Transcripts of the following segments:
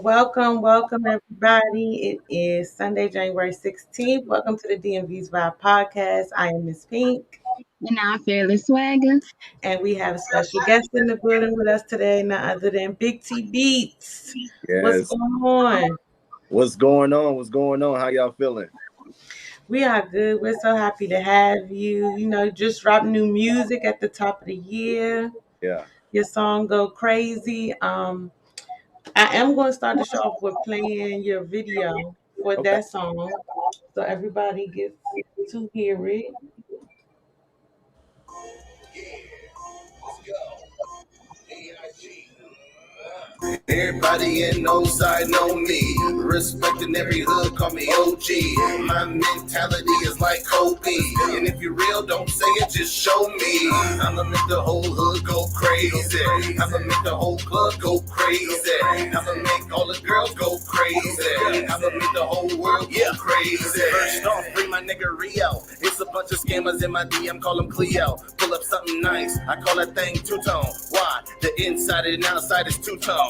Welcome everybody. It is Sunday, January 16th. Welcome to the DMVz Vibe podcast. I am Miss Pink, And our fearless swagger. and we have a special guest in the building with us today, none other than Big T Beatz. What's Yes. going on? What's going on? What's going on? How y'all feeling? We are good. We're so happy to have you. Just dropped new music at the top of the year. Yeah. Your song Go Crazy. I am going to start the show off with playing your video for Okay. that song so everybody gets to hear it. Everybody in no side know me. Respecting every hood, call me OG. My mentality is like Kobe. And if you real, don't say it, just show me. I'ma make the whole hood go crazy. I'ma make the whole club go crazy. I'ma make all the girls go crazy. I'ma make the whole world go crazy. First off, bring my nigga Rio. It's a bunch of scammers in my DM, call them Cleo. Pull up something nice, I call that thing two-tone. Why? The inside and outside is two-tone.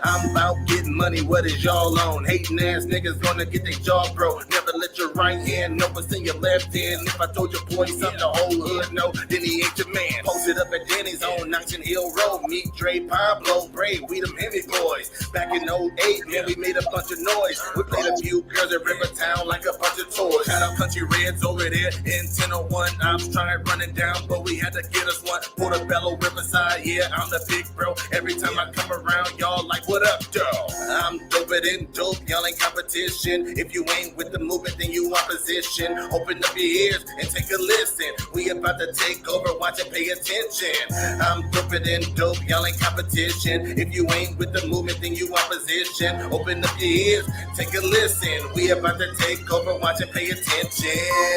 I'm about getting money, what is y'all on? Hating ass niggas gonna get their jaw broke. Never let your right hand know what's in your left hand. If I told your boy something the whole hood know, then he ain't your man. Posted up at Danny's on Oxon Hill Road. Meet Dre, Pablo, Bray, we them heavy boys. Back in '08, man, we made a bunch of noise. We played a few girls at Rivertown like a bunch of toys. Shout out Country Reds over there in 1001. I was trying running down, but we had to get us one. Portobello, Riverside, yeah, I'm the big bro. Every time I come around, y'all like, what up, though? I'm doper than dope, y'all ain't competition. If you ain't with the movement, then you opposition. Open up your ears and take a listen. We about to take over, watch and pay attention. I'm doper than dope, y'all ain't competition. If you ain't with the movement, then you opposition. Open up your ears, take a listen. We about to take over, watch and pay attention.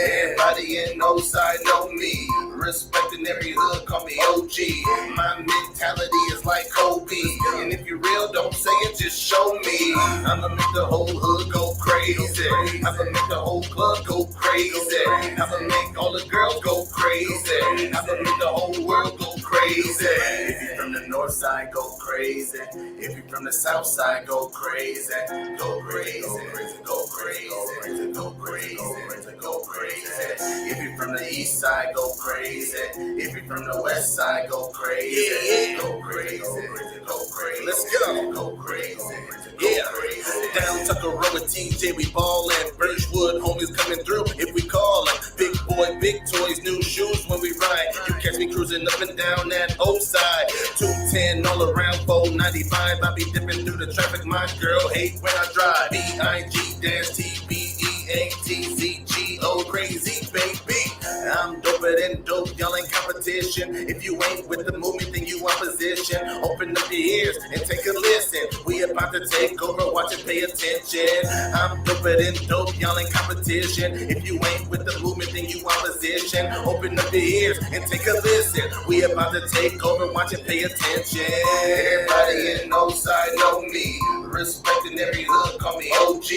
Everybody in no side know me. Respecting every hood, call me OG. My mentality is like Kobe. And if you real, don't say it, just show me. I'ma make the whole hood go crazy. I'ma make the whole club go crazy. I'ma make all the girls go crazy. I'ma make the whole world go crazy. If you from the north side, go crazy. If you from the south side, go crazy. Go crazy, go crazy, go crazy, go crazy. If you from the east side, go crazy. If you from the west side, go crazy. Go crazy, go crazy. Let's go crazy. Yeah, down Tucker Road with TJ, we ballin'. Birchwood, homies coming through if we call them. Big boy, big toys, new shoes when we ride. You catch me cruising up and down that old side. 210 all around 495. I be dipping through the traffic, my girl hate when I drive. BIG-TBEATZGO, crazy baby. I'm doper than dope, y'all ain't competition. If you ain't with the movement, then you opposition. Open up your ears and take a listen. We about to take over, watch and pay attention. I'm doper than dope, y'all ain't competition. If you ain't with the movement, then you opposition. Open up your ears and take a listen. We about to take over, watch and pay attention. Everybody in no side know me. Respecting every hood, call me OG.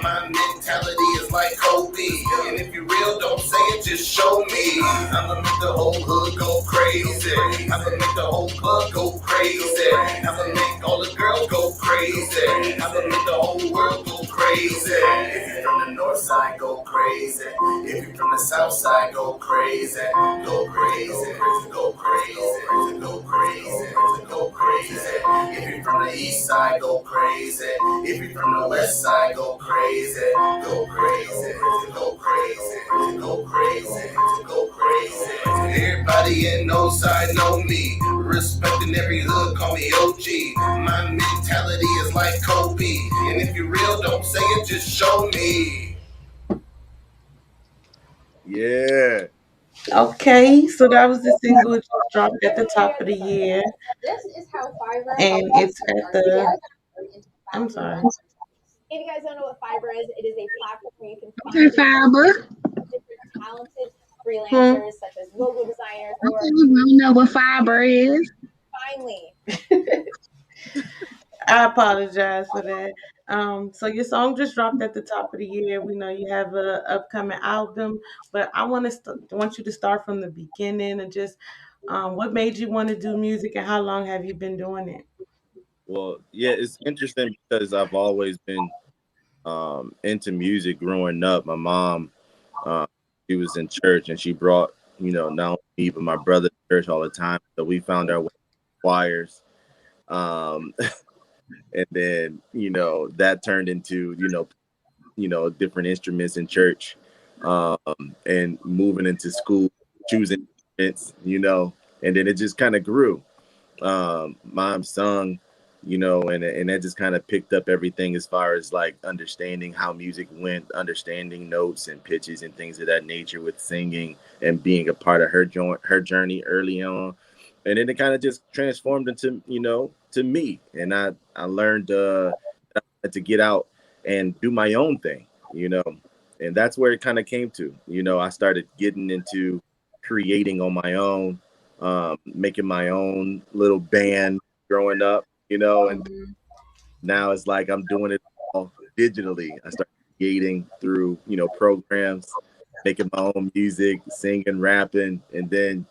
My mentality is like Kobe. And if you real, don't say it, just show me. I'ma make the whole hood go crazy. I'ma make the whole club go crazy. I'ma make all the girls go crazy. I'ma make the whole world go crazy. If you from the north side, go crazy. If you from the south side, go crazy. Go crazy, go crazy, go crazy, go crazy. If you from the east side, go crazy. If you from the west side, go crazy. Go crazy, go crazy, go crazy, go crazy. Everybody in no side know me. Respecting every hood, call me OG. My mentality is like Kobe. And if you real, don't say it, just show me. Yeah. Okay, so that was the single that just dropped at the top of the year, and it's at the. I'm sorry. If you guys don't know what Fiverr is, it is a platform where you can Okay, Fiber. different talented freelancers such as logo designers or You don't know what fiber is. finally. I apologize for that. So your song just dropped at the top of the year. We know you have a upcoming album, but I want you to start from the beginning and just what made you want to do music and how long have you been doing it? Well, yeah, it's interesting because I've always been into music growing up. My mom, uh, she was in church and she brought, not only me but my brother to church all the time. So we found our way to choirs. Um, and then, that turned into, different instruments in church, um, and moving into school, choosing instruments, and then it just kind of grew. Mom sung, and that just kind of picked up everything as far as like understanding how music went, understanding notes and pitches and things of that nature with singing and being a part of her journey early on. And then it kind of just transformed into, to me. And I learned to get out and do my own thing, and that's where it kind of came to. I started getting into creating on my own, making my own little band growing up, and Mhm. now it's like I'm doing it all digitally. I started creating through, programs, making my own music, singing, rapping, and then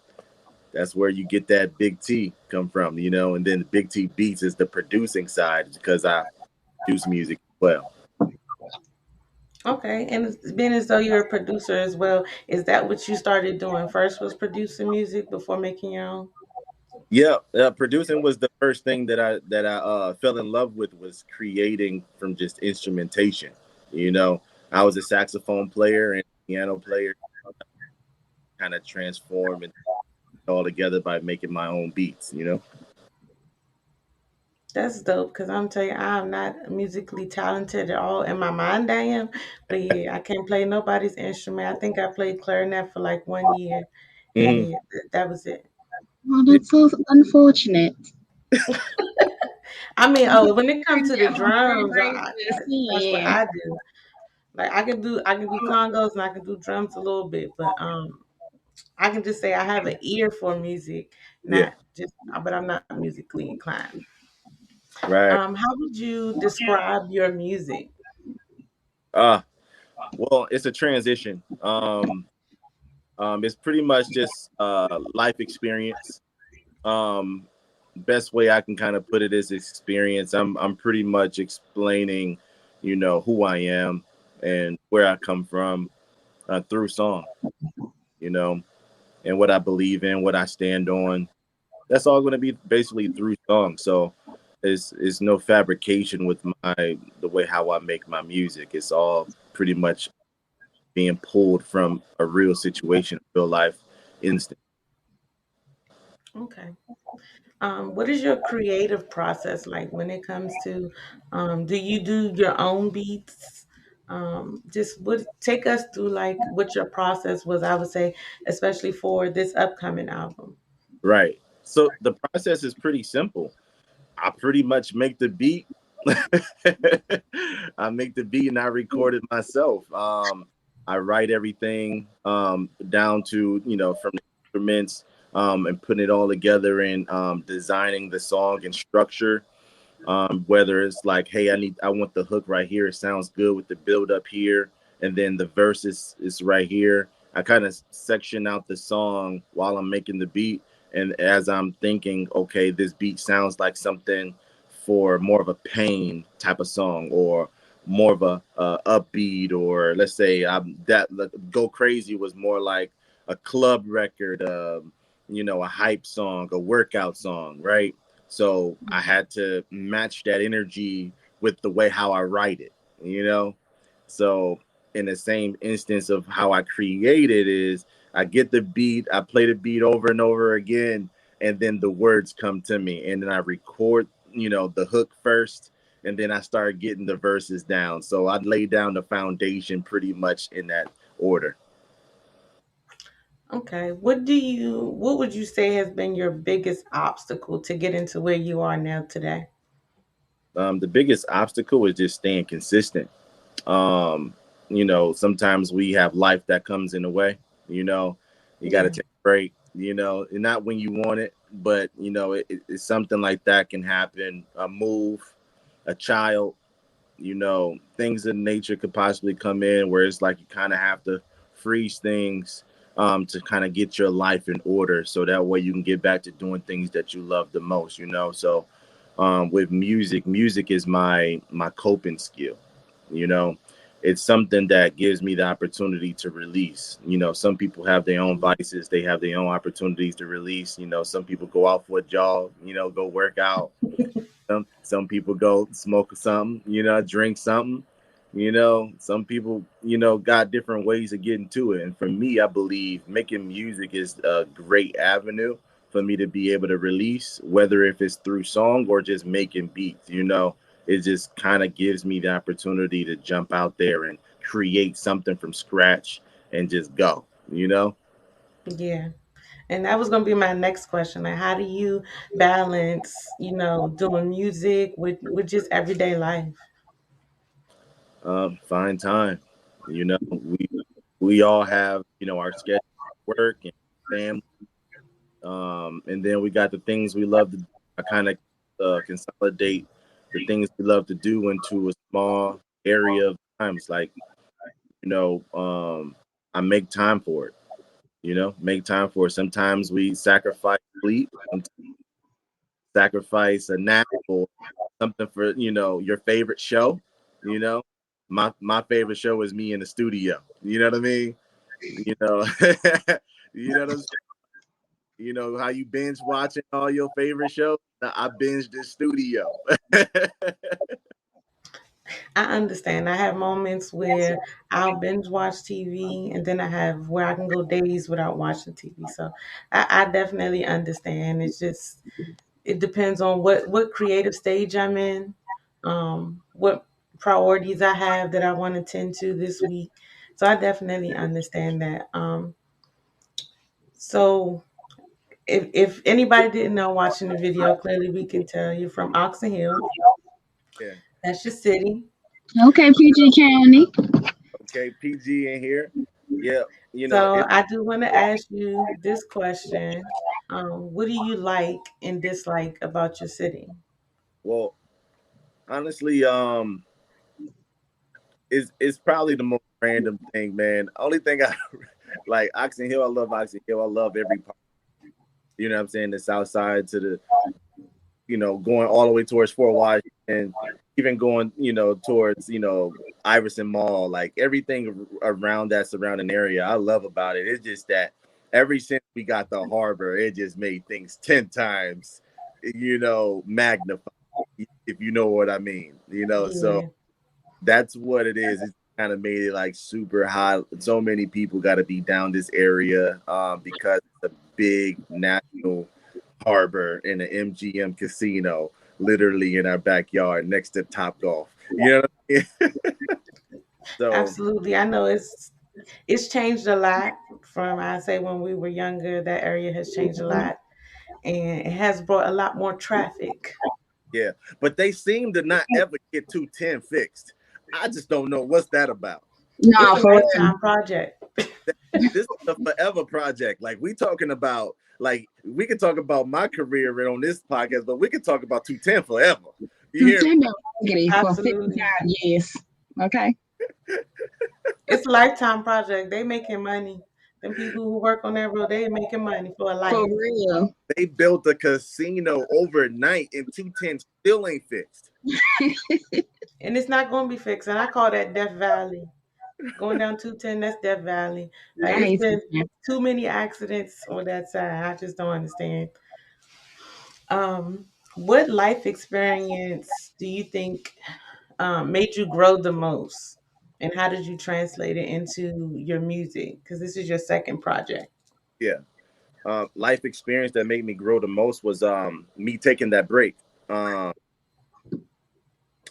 that's where you get that big T come from, and then big T Beats is the producing side because I produce music as well. Okay, and it's being as though you're a producer as well, is that what you started doing first? Was producing music before making your own? Yeah, producing was the first thing that I fell in love with, was creating from just instrumentation. You know, I was a saxophone player and piano player, kind of transform it all together by making my own beats. That's dope because I'm telling you, I'm not musically talented at all. In my mind, I am, but yeah, I can't play nobody's instrument. I think I played clarinet for like 1 year, and Hmm. yeah, that was it. Oh, Yeah. that's so unfortunate. I mean, I oh, think when it comes to the I'm very drums, brave to that's what sing. I do. Like I can do congos and I can do drums a little bit, but I can just say I have an ear for music, Yeah. not just, but I'm not musically inclined. Right. How would you describe your music? Uh well, it's a transition. It's pretty much just life experience. Um, Best way I can kind of put it is experience. I'm pretty much explaining, who I am and where I come from, through song, you know, and what I believe in, what I stand on. That's all going to be basically through song. So it's no fabrication with the way how I make my music. It's all pretty much being pulled from a real situation, real life instant. Okay. What is your creative process like when it comes to, do you do your own beats? Just what take us through like what your process was, I would say, especially for this upcoming album. Right. So the process is pretty simple. I pretty much make the beat. I make the beat and I record it myself. I write everything down to, from the instruments, and putting it all together and designing the song and structure. Whether it's like, hey, I want the hook right here. It sounds good with the build up here, and then the verse is right here. I kind of section out the song while I'm making the beat, and as I'm thinking, okay, this beat sounds like something for more of a pain type of song, or more of a upbeat, or let's say that Go Crazy was more like a club record, a hype song, a workout song, right? So I had to match that energy with the way how I write it, you know? So in the same instance of how I create it is I get the beat, I play the beat over and over again, and then the words come to me. And then I record, the hook first, and then I start getting the verses down. So I lay down the foundation pretty much in that order. Okay. What would you say has been your biggest obstacle to get into where you are now today? The biggest obstacle is just staying consistent. Um, Sometimes we have life that comes in the way, you know, you got to Yeah. take a break, and not when you want it, but, it's something like that can happen. A move, a child, things in nature could possibly come in where it's like you kind of have to freeze things, to kind of get your life in order. So that way you can get back to doing things that you love the most, So with music. Music is my coping skill. You know, it's something that gives me the opportunity to release. You know, some people have their own vices, they have their own opportunities to release. You know, some people go out for a jog, you know, go work out. Some people go smoke something, you know, drink something. You know, some people, you know, got different ways of getting to it. And for me, I believe making music is a great avenue for me to be able to release, whether if it's through song or just making beats. You know, it just kind of gives me the opportunity to jump out there and create something from scratch and just go, you know? Yeah. And that was going to be my next question. Like, how do you balance, doing music with just everyday life? Find time. You know, we all have, you know, our schedule, work and family. And then we got the things we love to do. I kind of consolidate the things we love to do into a small area of times. Like, you know, I make time for it. You know, make time for it. Sometimes we sacrifice sleep, sometimes sacrifice a nap or something for, you know, your favorite show. You know, my favorite show is me in the studio. You know what I mean? You know, you know what I'm. You know how you binge watching all your favorite shows? I binged the studio. I understand. I have moments where I'll binge watch TV, and then I have where I can go days without watching TV. So I definitely understand. It's just, it depends on what creative stage I'm in, what priorities I have that I want to tend to this week. So I definitely understand that. So if anybody didn't know watching the video, clearly we can tell you're from Oxon Hill. Yeah. That's your city. Okay, PG County. Okay. PG in here. Yeah. You know So it. I do want to ask you this question. What do you like and dislike about your city? Well, honestly, it's probably the most random thing, man. Only thing I like Oxon Hill. I love Oxon Hill. I love every part. You know what I'm saying? The south side to the, you know, going all the way towards Fort Washington, even going, you know, towards, you know, Iverson Mall, like everything around that surrounding area, I love about it. It's just that ever since we got the harbor, it just made things 10 times, you know, magnified, if you know what I mean, you know. So Yeah, that's what it is. It's kind of made it like super hot. So many people got to be down this area because it's a big national harbor and an MGM casino literally in our backyard next to Top Golf. You know what I mean? So absolutely. I know it's changed a lot from, I say, when we were younger. That area has changed a lot, and it has brought a lot more traffic. yeah, but they seem to not ever get 210 fixed. I just don't know what's that about. It's No, a for real. lifetime project. This is a forever project. Like we talking about, like we could talk about my career on this podcast, but we could talk about 210 forever. You To hear me? send a raggedy for Absolutely. 55 years. Okay. It's a lifetime project. They making money. Them people who work on that road, they making money for a For life. real. They built a casino overnight and 210 still ain't fixed. And it's not going to be fixed. And I call that Death Valley. Going down 210, that's Death Valley. Like, I it's hate been that. too many accidents on that side. I just don't understand. What life experience do you think made you grow the most? And how did you translate it into your music? Because this is your second project. Yeah. Life experience that made me grow the most was me taking that break. Um,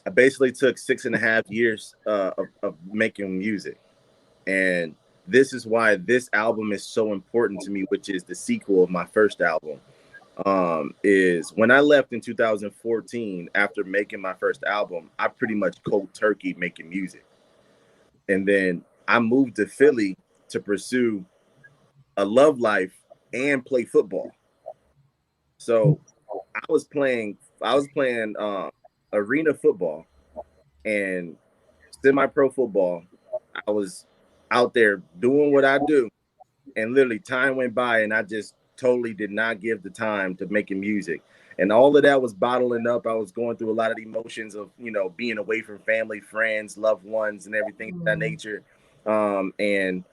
I basically took 6.5 years of making music, and this is why this album is so important to me, which is the sequel of my first album. Is when I left in 2014 after making my first album, I pretty much cold turkey making music, and then I moved to Philly to pursue a love life and play football. So I was playing arena football and semi-pro football. I was out there doing what I do, and literally time went by, and I just totally did not give the time to making music. And all of that was bottling up. I was going through a lot of emotions of, being away from family, friends, loved ones, and everything of that Mm. nature. And,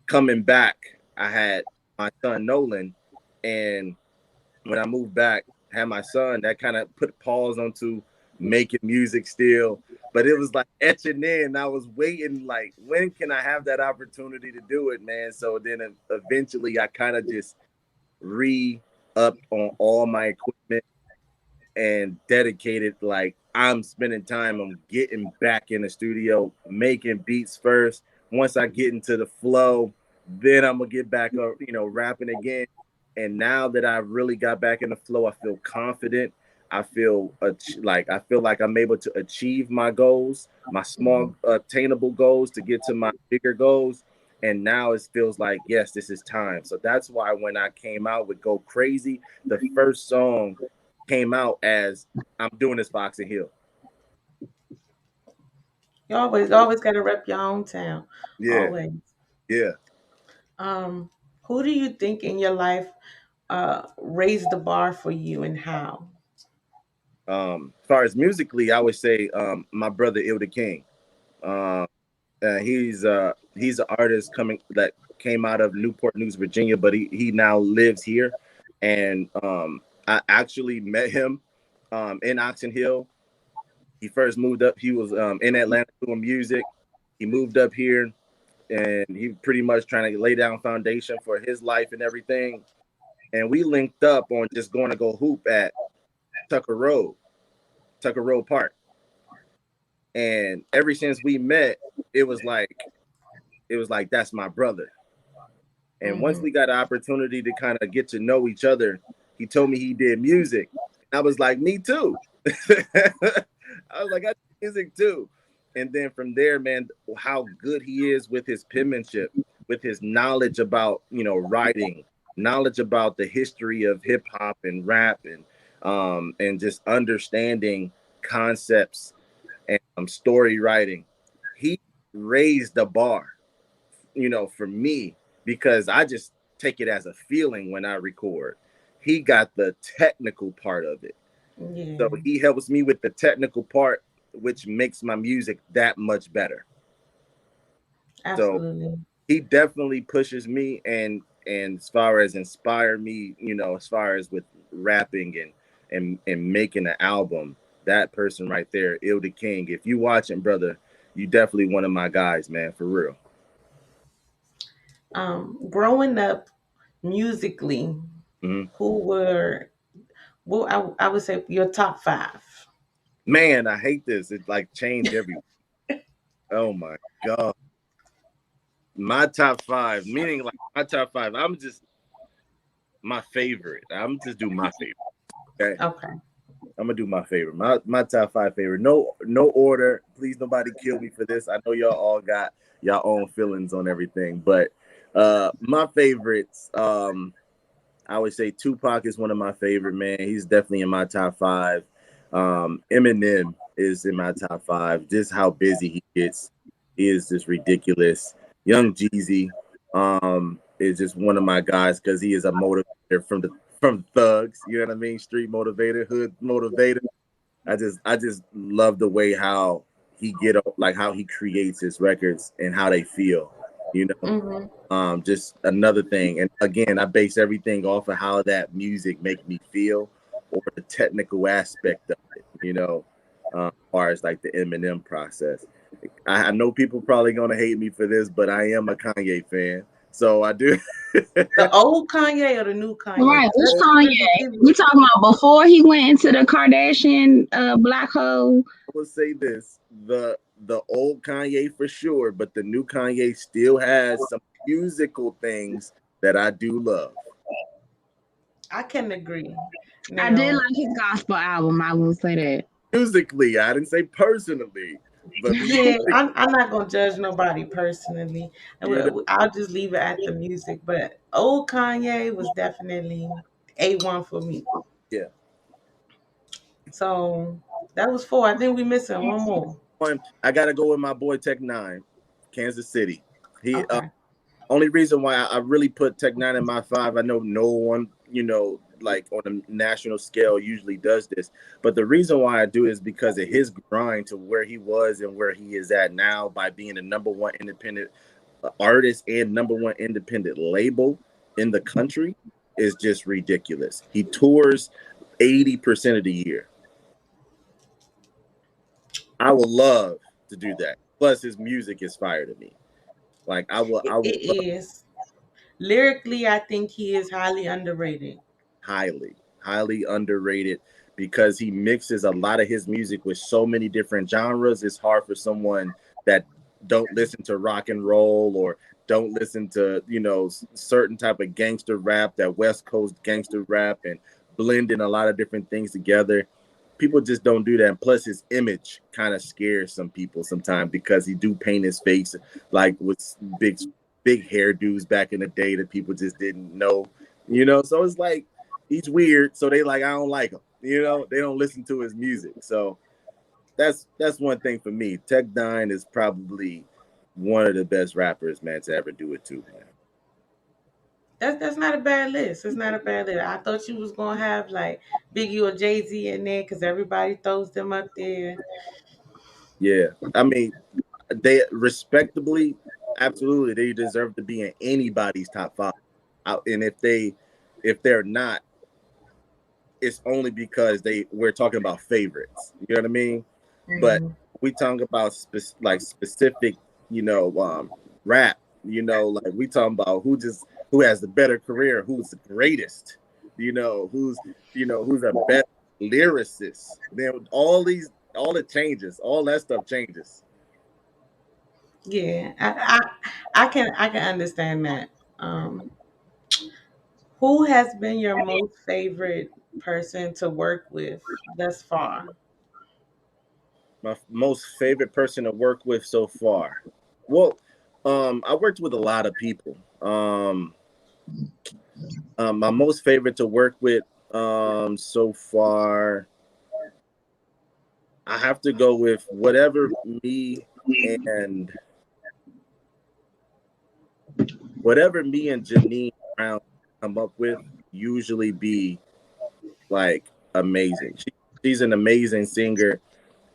coming back, I had my son Nolan. And when I moved back, had my son, that kind of put pause onto making music still. But it was like etching in. I was waiting, like, when can I have that opportunity to do it, man? So then eventually I kind of just re-upped on all my equipment and dedicated, like, I'm spending time on getting back in the studio, making beats first. Once I get into the flow, then I'm gonna get back up, rapping again. And now that I really got back in the flow, I feel confident. I feel like I'm able to achieve my goals, my small attainable goals, to get to my bigger goals. And now it feels like, yes, this is time. So that's why when I came out with Go Crazy, the first song came out as I'm doing this for Oxon Hill. You always got to rep your hometown. Yeah, Always. yeah. Who do you think in your life raised the bar for you, and how? As far as musically, I would say my brother Ilda King. Um, he's an artist coming that came out of Newport News, Virginia, but he now lives here. And I actually met him in Oxon Hill. He first moved up. He was in Atlanta doing music. He moved up here, and he pretty much trying to lay down foundation for his life and everything. And we linked up on just going to go hoop at Tucker Road, Tucker Road Park. And ever since we met, it was like that's my brother. And once Hmm. we got an opportunity to kind of get to know each other, he told me he did music. I was like, me too. I was like, I do music too. And then from there, man, how good he is with his penmanship, with his knowledge about, writing, knowledge about the history of hip hop and rap, and just understanding concepts and story writing. He raised the bar, for me, because I just take it as a feeling when I record. He got the technical part of it. So Yeah, he helps me with the technical part, which makes my music that much better. So absolutely. he definitely pushes me, and as far as inspire me, as far as with rapping and making an album, that person right there, Ilda King. If you watching, brother, you definitely one of my guys, man, for real. Growing up musically, Hmm. who were, well, I would say your top five. Man, I hate this. It like change every. Oh my god, my top five, meaning like my top five. I'm just my favorite. I'm just do my favorite. Okay, Okay. I'm gonna do my favorite. My top five favorite. No order. Please, nobody kill me for this. I know y'all all got y'all own feelings on everything, but my favorites. I would say Tupac is one of my favorite, man. He's definitely in my top five. Eminem is in my top five. Just how busy he gets is just ridiculous. Young Jeezy is just one of my guys because he is a motivator from thugs. You know what I mean? Street motivator, hood motivator. I just love the way how he like how he creates his records and how they feel. You know, Hmm. just another thing. And again, I base everything off of how that music make me feel or the technical aspect of it, as far as like the Eminem process. I know people probably gonna hate me for this, but I am a Kanye fan. So I do. The old Kanye or the new Kanye? Right, Because which there's two Kanye? different people. We talking about before he went into the Kardashian black hole. I will say this: the old Kanye for sure, but the new Kanye still has some musical things that I do love. I can agree. I did Now, like his gospel album. I will say that. Musically, I didn't say personally, but yeah, I'm not gonna judge nobody personally. you know, I'll just leave it at the music. But old Kanye was definitely A1 for me. yeah. So that was four. I think we missing one more. One, I gotta go with my boy Tech Nine, Kansas City. He Okay. only reason why I really put Tech Nine in my five. I know no one, like on a national scale usually does this. But the reason why I do it is because of his grind to where he was and where he is at now by being the number one independent artist and number one independent label in the country is just ridiculous. He tours 80% of the year. I would love to do that. Plus, his music is fire to me. Like I would It is. Lyrically, I think he is highly underrated. highly underrated because he mixes a lot of his music with so many different genres. It's hard for someone that don't listen to rock and roll or don't listen to, certain type of gangster rap, that West Coast gangster rap, and blending a lot of different things together. People just don't do that. And plus his image kind of scares some people sometimes because he do paint his face like with big hairdos back in the day that people just didn't know, so it's like he's weird, so they like, I don't like him, they don't listen to his music. So that's one thing for me. Tech Nine is probably one of the best rappers, man, to ever do it too, man. That's not a bad list. It's not a bad list. I thought you was gonna have like Biggie or Jay-Z in there because everybody throws them up there. Yeah, I mean, they respectably, absolutely, they deserve to be in anybody's top five. And if they're not, it's only because we're talking about favorites. You know what I mean? But we talk about specific, rap. Like we talking about who has the better career, who's the greatest. Who's a better lyricist. Then all it changes, all that stuff changes. Yeah, I can understand that. Who has been your most favorite person to work with thus far? My most favorite person to work with so far. Well, I worked with a lot of people. My most favorite to work with so far, I have to go with whatever me and Janine Brown come up with usually be like amazing. She's an amazing singer,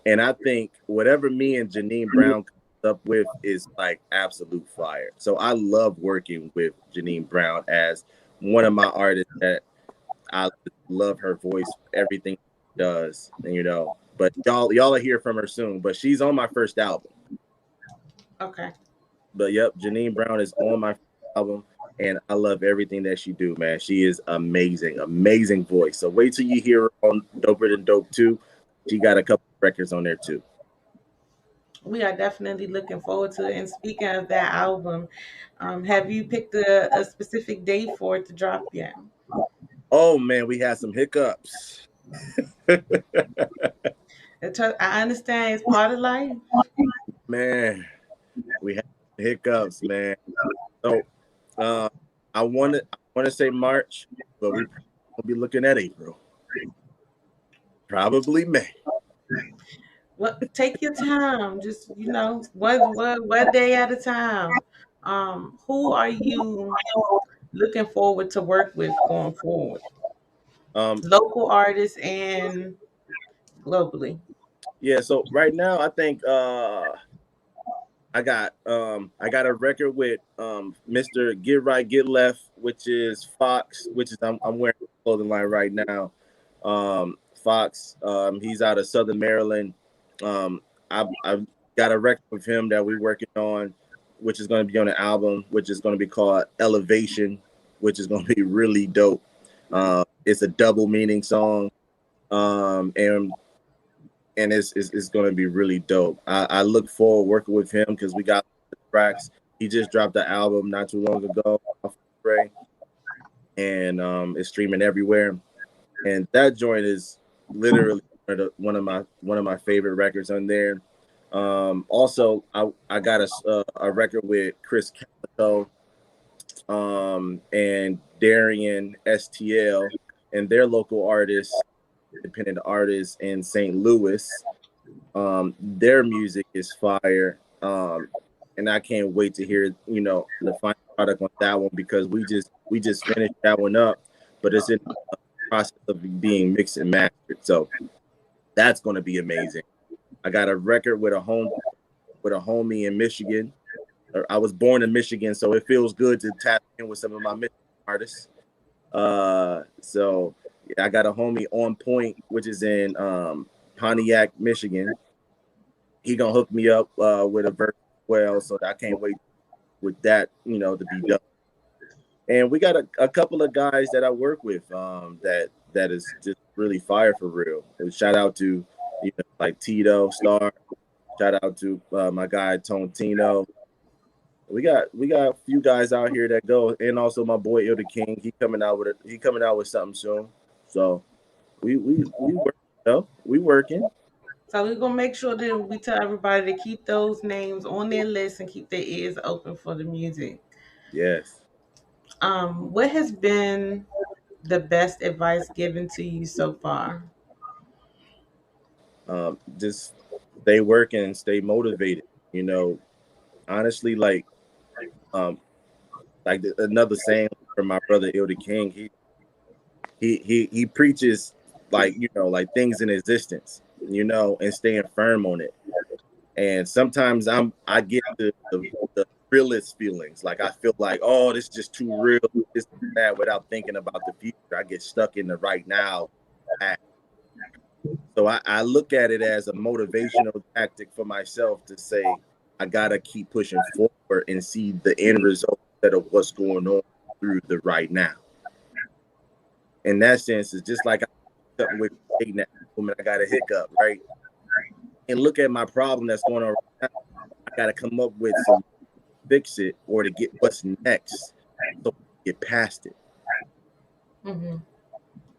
and I think whatever me and Janine Brown comes up with is like absolute fire. So I love working with Janine Brown as one of my artists that I love her voice, everything she does, and But y'all will hear from her soon. But she's on my first album. Okay. But yep, Janine Brown is on my album, and I love everything that she do, man. She is amazing voice. So wait till you hear her on Doper Than Dope 2. She got a couple records on there too. We are definitely looking forward to it. And speaking of that album, have you picked a specific date for it to drop yet? Oh man, we had some hiccups. I understand it's part of life. Man, we had hiccups, man. So I want to say March, but we will be looking at April. Probably May. Well, take your time. Just one day at a time. Who are you looking forward to work with going forward? Local artists and globally. Yeah. So right now, I think I got a record with Mr. Get Right Get Left, which is Fox, which is I'm wearing a clothing line right now. Fox, he's out of Southern Maryland. I've got a record with him that we're working on, which is going to be on an album, which is going to be called Elevation, which is going to be really dope. It's a double meaning song, and it's going to be really dope. I look forward working with him because we got the tracks. He just dropped the album not too long ago, and it's streaming everywhere. And that joint is literally one of my favorite records on there. Also, I got a record with Chris Calico, and Darian STL, and their local artists, independent artists in St. Louis. Their music is fire, and I can't wait to hear the final product on that one because we just finished that one up, but it's in process of being mixed and mastered. So that's going to be amazing. I got a record with a homie in Michigan. I was born in Michigan, so it feels good to tap in with some of my Michigan artists. So yeah, I got a homie On Point, which is in Pontiac, Michigan. He gonna hook me up with a verse as well, so I can't wait with that, to be done. And we got a couple of guys that I work with that is just really fire for real. And shout out to like Tito Star. Shout out to my guy Tontino. We got a few guys out here that go, and also my boy Il the King. He coming out with something soon. So we we working. So we're gonna make sure that we tell everybody to keep those names on their list and keep their ears open for the music. Yes. What has been the best advice given to you so far? Just stay working and stay motivated. Honestly, another saying from my brother Il the King. He preaches like things in existence, and staying firm on it. And sometimes I get the realist feelings. Like I feel like, oh, this is just too real, this and that, without thinking about the future. I get stuck in the right now. So I look at it as a motivational tactic for myself to say, I gotta keep pushing forward and see the end result of what's going on through the right now. In that sense, it's just like I'm with dating that woman, I got a hiccup, right? And look at my problem that's going on right now. I gotta come up with some fix it or to get what's next so get past it. Mm-hmm.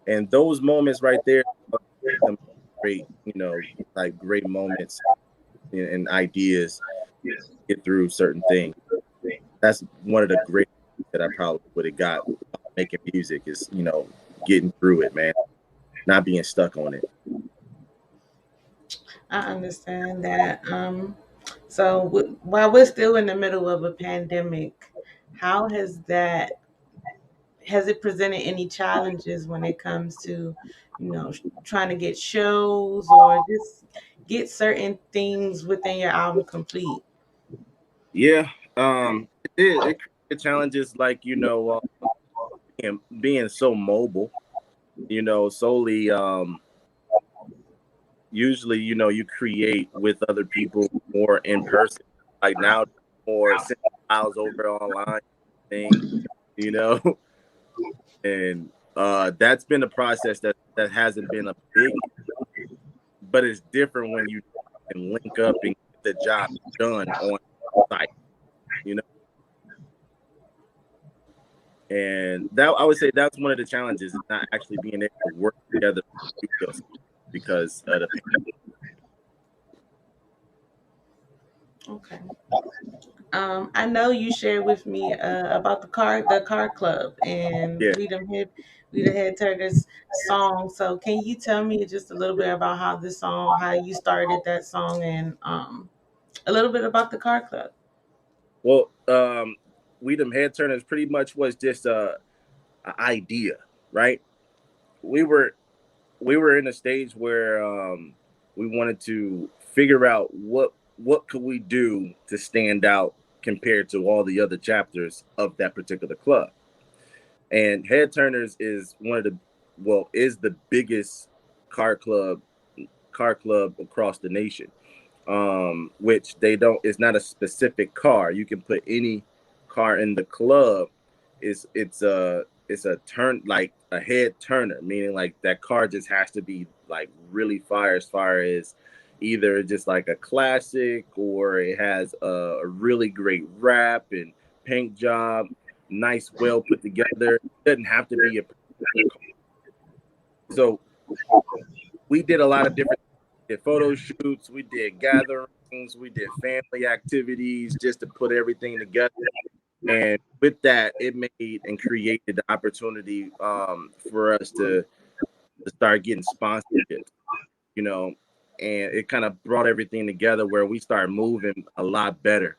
And those moments right there are great, great moments and ideas to get through certain things. That's one of the great things that I probably would have got making music is, getting through it, man. Not being stuck on it. I understand that. So while we're still in the middle of a pandemic, how has it presented any challenges when it comes to, trying to get shows or just get certain things within your album complete? Yeah, it created challenges like being so mobile, solely usually you create with other people more in person. Like now more sending files over online thing, and that's been a process that hasn't been a big, but it's different when you can link up and get the job done on site, and that I would say that's one of the challenges, is not actually being able to work together because of the pandemic. Okay. I know you shared with me about the car club and Yeah. We the Head Turtles song. So can you tell me just a little bit about how you started that song, and a little bit about the car club? Well, We Them Head Turners pretty much was just an idea, right? We were in a stage where we wanted to figure out what could we do to stand out compared to all the other chapters of that particular club. And Head Turners is is the biggest car club across the nation. Which it's not a specific car. You can put any car in the club. It's a turn, like a head turner, meaning like that car just has to be like really fire, as far as either just like a classic or it has a really great wrap and paint job, nice, well put together. It doesn't have to be a car. So we did a lot of different photo shoots, we did gatherings, we did family activities just to put everything together. And with that, it made and created the opportunity for us to start getting sponsorships, and it kind of brought everything together where we started moving a lot better.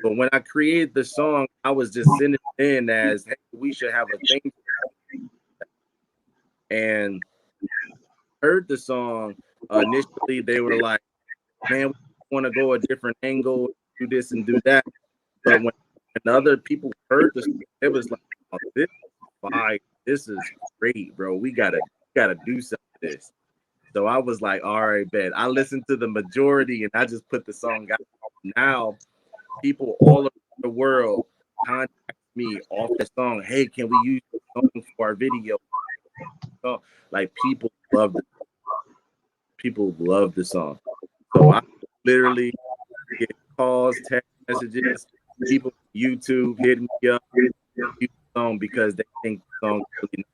But when I created the song, I was just sending it in as, hey, we should have a thing. and heard the song. Initially, they were like, "Man, we want to go a different angle, do this and do that." But when other people heard the song, it was like, "Oh, this is fire. This is great, bro. We gotta do something with this." So I was like, "All right, bet." I listened to the majority, and I just put the song out. Now, people all over the world contact me off the song. Hey, can we use the song for our video? So, like, people love the song. So I literally get calls, text messages, people on YouTube hitting me up the song because they think the song really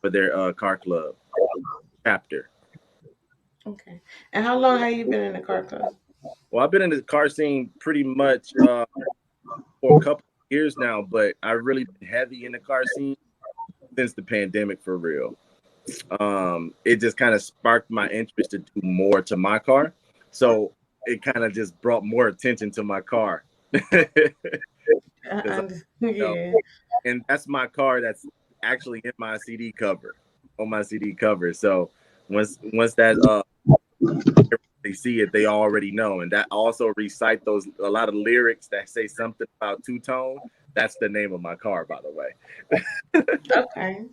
for their car club chapter. Okay. And how long have you been in the car club? Well, I've been in the car scene pretty much for a couple of years now, but I've really been heavy in the car scene since the pandemic, for real. It just kind of sparked my interest to do more to my car. So it kind of just brought more attention to my car. Yeah. And that's my car that's actually in my CD cover, on my CD cover. So once that they see it, they already know. And that also recite a lot of lyrics that say something about two-tone. That's the name of my car, by the way. Okay.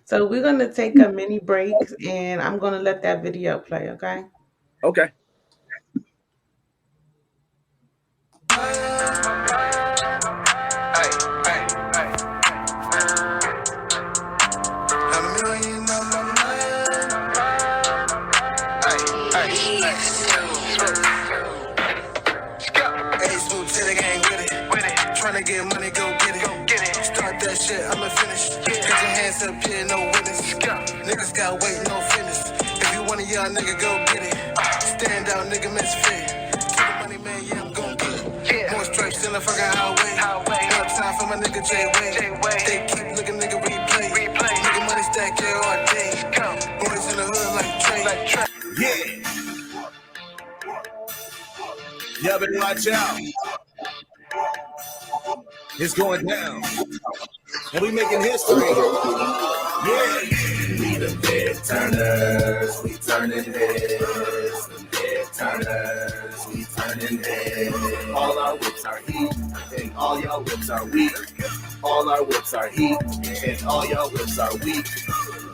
So we're gonna take a mini break, and I'm gonna let that video play. Okay. Okay. Tryna get money, go get it. Start that shit, I'ma finish. Put your hands up, yeah, no witness. Niggas got weight, no fitness. If you want a young nigga, go get it. Stand out, nigga, misfit. Keep the money, man, yeah, I'm gon' get it. More stripes than a fucking highway. No time for my nigga J-Way. They keep looking, nigga, replay. Nigga, money stack, yeah, all day. Boys in the hood like Trey. Yeah. Y'all better watch out. It's going down. And we making history. Yeah. We the head turners. We turning heads. The head turners. We turning heads. All our whips are heat. And all y'all whips are weak. All our whips are heat. And all y'all whips are weak.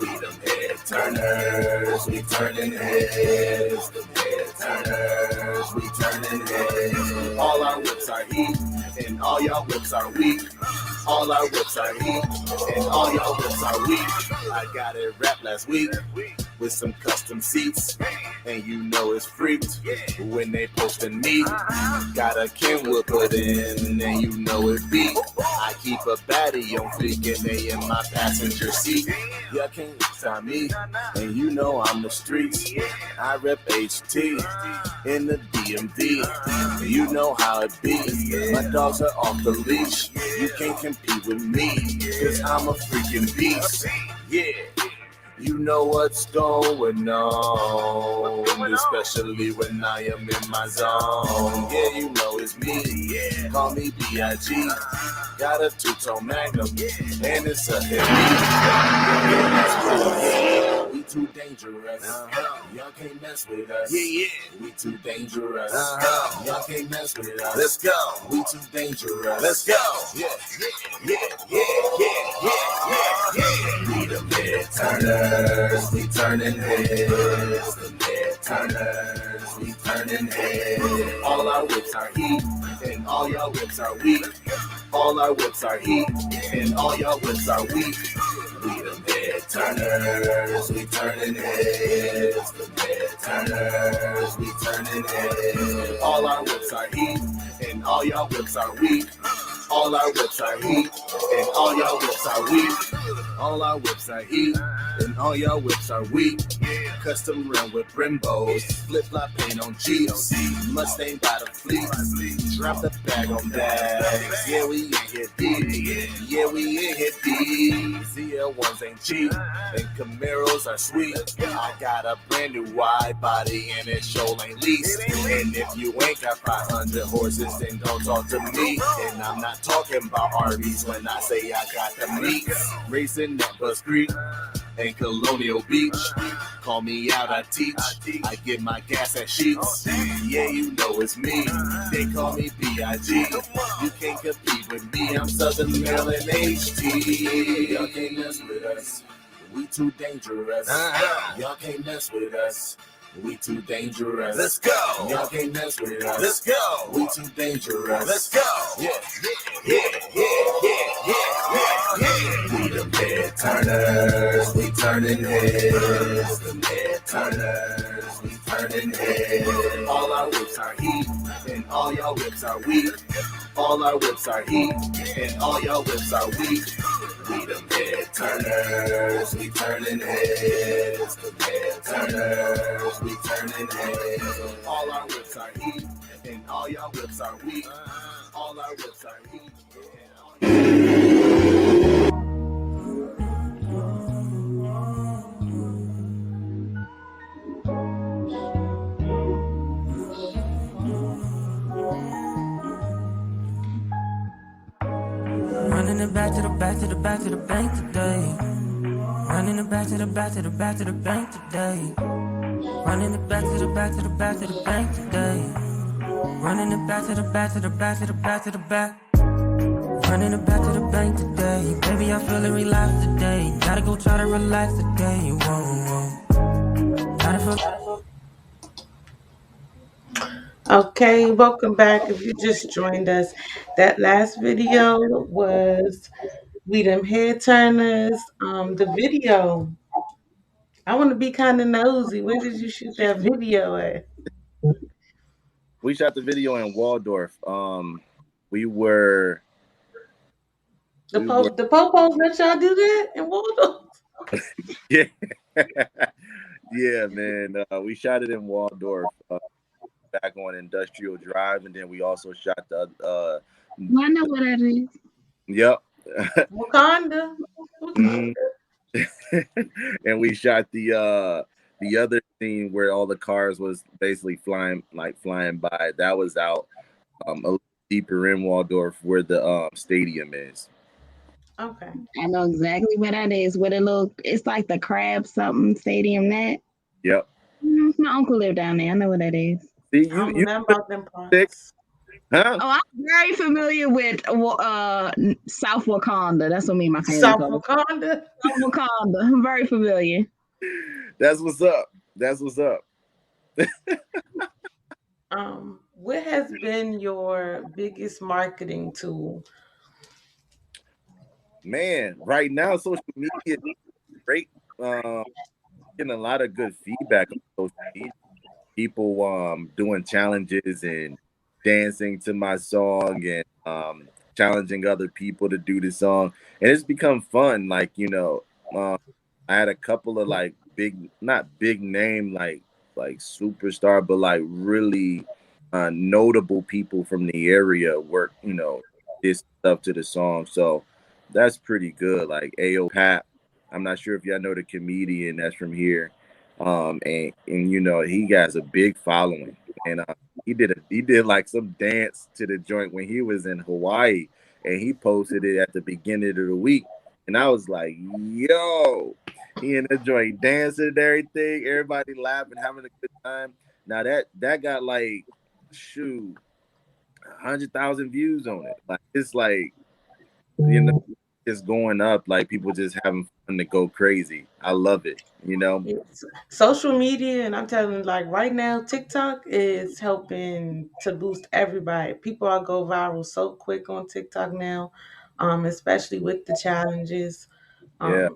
We the head turners. We turning heads. The head turners. We turning heads. All our whips are heat. And all y'all whips are weak. All our whips are heat. And all y'all whips are weak. I got it wrapped last week with some custom seats. And you know it's freaked when they postin' me. Got a Kenwood put in and you know it beat. I keep a baddie on fleek and they in my passenger seat. Y'all can't tie me, and you know I'm the streets. I rep HT in the DMV. You know how it be. My dogs are off the leash. You can't compete with me, cause I'm a freaking beast. Yeah. You know what's going on, especially when I am in my zone. Yeah, you know it's me. Call me B.I.G. Got a two-tone Magnum, and it's a heavy. We too dangerous. Y'all can't mess with us. Yeah. We too dangerous. Y'all can't mess with us. Let's go. We too dangerous. Let's go. Yeah. We the head turners. We turning heads. The head turners. We turning heads. All our whips are heat, and all y'all whips are weak. All our whips are heat, and all y'all whips are weak. We the head turners, we turning heads. The head turners, we turning heads. All our whips are heat, and all y'all whips are weak. All our whips are heat, and all y'all whips are weak. All our whips are heat, and all y'all whips are weak. Custom rim with Brimbos, flip-flop paint on Jeeps, Mustang by the fleet. Drop the bag on bags. Yeah, we in here deep. Yeah, we in here deep. ZL1s ain't cheap, and Camaros are sweet. I got a brand new wide body, and it sure ain't leased. And if you ain't got 500 horses, then don't talk to me. And I'm not talking about Arby's when I say I got the meats. Racing at Bus Creek and Colonial Beach. Call me out, I teach. I get my gas at Sheets. Yeah, you know it's me. They call me B.I.G. You can't compete with me. I'm Southern Maryland HT. Y'all can't mess with us. We too dangerous. Y'all can't mess with us. We too dangerous. Let's go. Y'all can't mess with us. Let's go. We too dangerous. Let's go. Yeah. We the bed turners. We turning heads. The bed turners. We turning heads. All our whips are heat, and all y'all whips are weak. All our whips are heat, and all y'all whips are weak. We the bed turners, we turning heads. The bed turners, we turning heads. All our whips are heat, and all y'all whips are weak. All our whips are heat. Running it back to the back to the back to the bank today. Running it back to the back to the back to the bank today. Running it back to the back to the back to the bank today. Running it back to the back to the back to the back to the back. Running it back to the bank today. Baby, I feel it relaxed today. Gotta go try to relax today. Whoa. Gotta feel. Okay, welcome back. If you just joined us, that last video was We Them Head Turners. The video, I want to be kind of nosy. Where did you shoot that video at? We shot the video in Waldorf. We were The Popos let y'all do that in Waldorf? yeah, yeah, man. We shot it in Waldorf, back on Industrial Drive, and then we also shot the. I know what that is. Yep. Wakanda. Mhm. And we shot the other scene where all the cars was basically flying by. That was out a little deeper in Waldorf where the stadium is. Okay. I know exactly what that is. With a little, it's like the Crab something stadium. That. Yep. My uncle lived down there. I know what that is. See, I don't know you nothing about them sick, parts. huh? Oh, I'm very familiar with South Wakanda. That's what me and my family South call it. Wakanda. South Wakanda. I'm very familiar. That's what's up. That's what's up. What has been your biggest marketing tool? Man, right now social media is great. Getting a lot of good feedback on social media. People doing challenges and dancing to my song and challenging other people to do the song, and it's become fun. Like, I had a couple of like not big name like superstar, but like really notable people from the area work, this stuff to the song. So that's pretty good. Like A.O. Pat, I'm not sure if y'all know the comedian that's from here. And he has a big following, and he did like some dance to the joint when he was in Hawaii, and he posted it at the beginning of the week, and I was like, yo, he in the joint dancing and everything, everybody laughing, having a good time. Now that got like 100,000 views on it. Like, it's like, it's going up, like people just having fun to go crazy. I love it. It's social media, and I'm telling you, like right now, TikTok is helping to boost everybody. People are go viral so quick on TikTok now, especially with the challenges. Yeah, Um,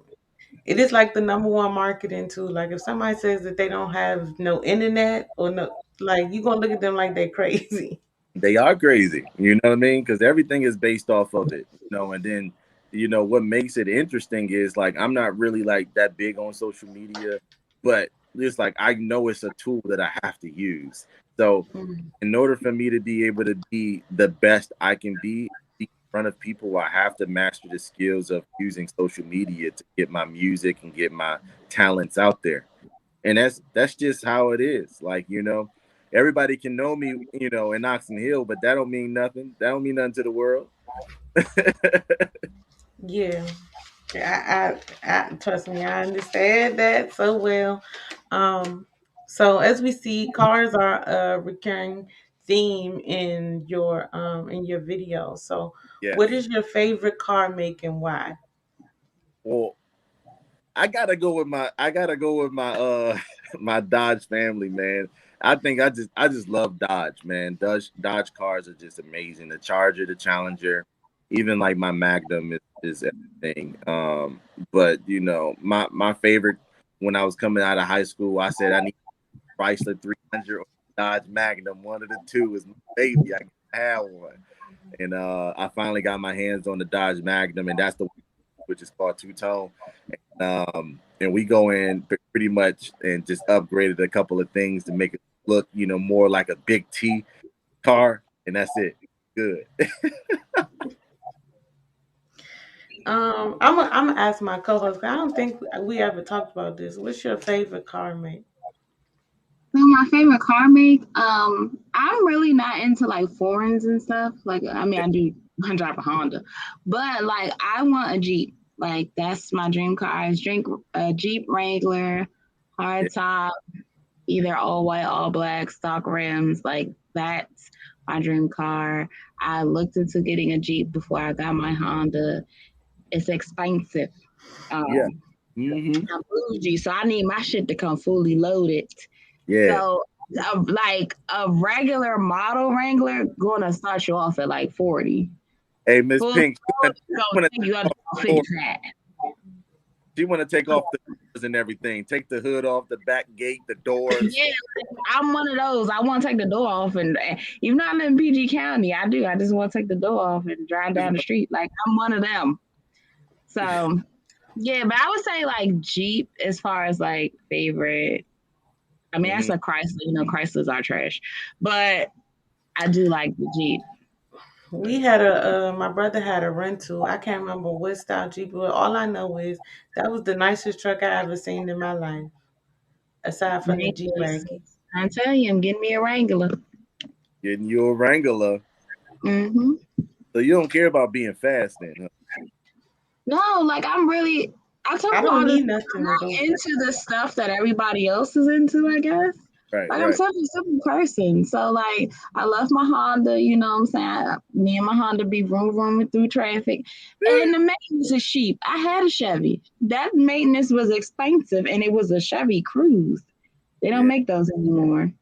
it is like the number one marketing tool. Like if somebody says that they don't have no internet or no, like you gonna look at them like they crazy. they are crazy. You know what I mean? Because everything is based off of it. And then what makes it interesting is like I'm not really like that big on social media, but it's like I know it's a tool that I have to use. So in order for me to be able to be the best I can be in front of people, I have to master the skills of using social media to get my music and get my talents out there. And that's just how it is. Like, everybody can know me, in Oxon Hill, but that don't mean nothing. That don't mean nothing to the world. Yeah. I trust me, I understand that so well. Um, so as we see, cars are a recurring theme in your video. So, what Yes. is your favorite car make and why? Well, I gotta go with my my Dodge family, man. I just love Dodge, man. Dodge cars are just amazing. The Charger, the Challenger, even like my Magnum is everything. But my favorite when I was coming out of high school, I said I need Chrysler 300 or Dodge Magnum. One of the two is my baby. I can have one. And I finally got my hands on the Dodge Magnum, and that's the which is called two tone. And we go in pretty much and just upgraded a couple of things to make it look, more like a big T car, and that's it. Good. I'm gonna ask my co-host. 'Cause I don't think we ever talked about this. What's your favorite car make? So my favorite car make, I'm really not into like foreigns and stuff. Like, I mean, I drive a Honda, but like, I want a Jeep. Like, that's my dream car. Is drink a Jeep Wrangler, Yeah. hard top, either all white, all black, stock rims. Like, that's my dream car. I looked into getting a Jeep before I got my Honda. It's expensive. Yeah. Mm-hmm. I'm bougie, so I need my shit to come fully loaded. Yeah. So, like a regular model Wrangler, gonna start you off at like 40. Hey, Miss Full Pink, you got to fix that. she want to take off the doors and everything. Take the hood off, the back gate, the doors. Yeah, I'm one of those. I want to take the door off, and even though I'm in PG County, I do. I just want to take the door off and drive down the street. Like, I'm one of them. So, yeah, but I would say like Jeep as far as like favorite. I mean, that's a Chrysler. Chryslers are trash, but I do like the Jeep. We had my brother had a rental. I can't remember what style Jeep, but all I know is that was the nicest truck I ever seen in my life, aside from the G Wranglers. Wagon. I tell you, I'm getting me a Wrangler. Getting you a Wrangler. Mm-hmm. So you don't care about being fast then, huh? No, like I told I you don't all this. need nothing I'm to not go. into the stuff that everybody else is into, I guess. Right, Like, I'm right. such a simple person. So, like, I love my Honda, you know what I'm saying? Me and my Honda be rooming through traffic. And the maintenance is cheap. I had a Chevy. That maintenance was expensive, and it was a Chevy Cruze. They don't make those anymore.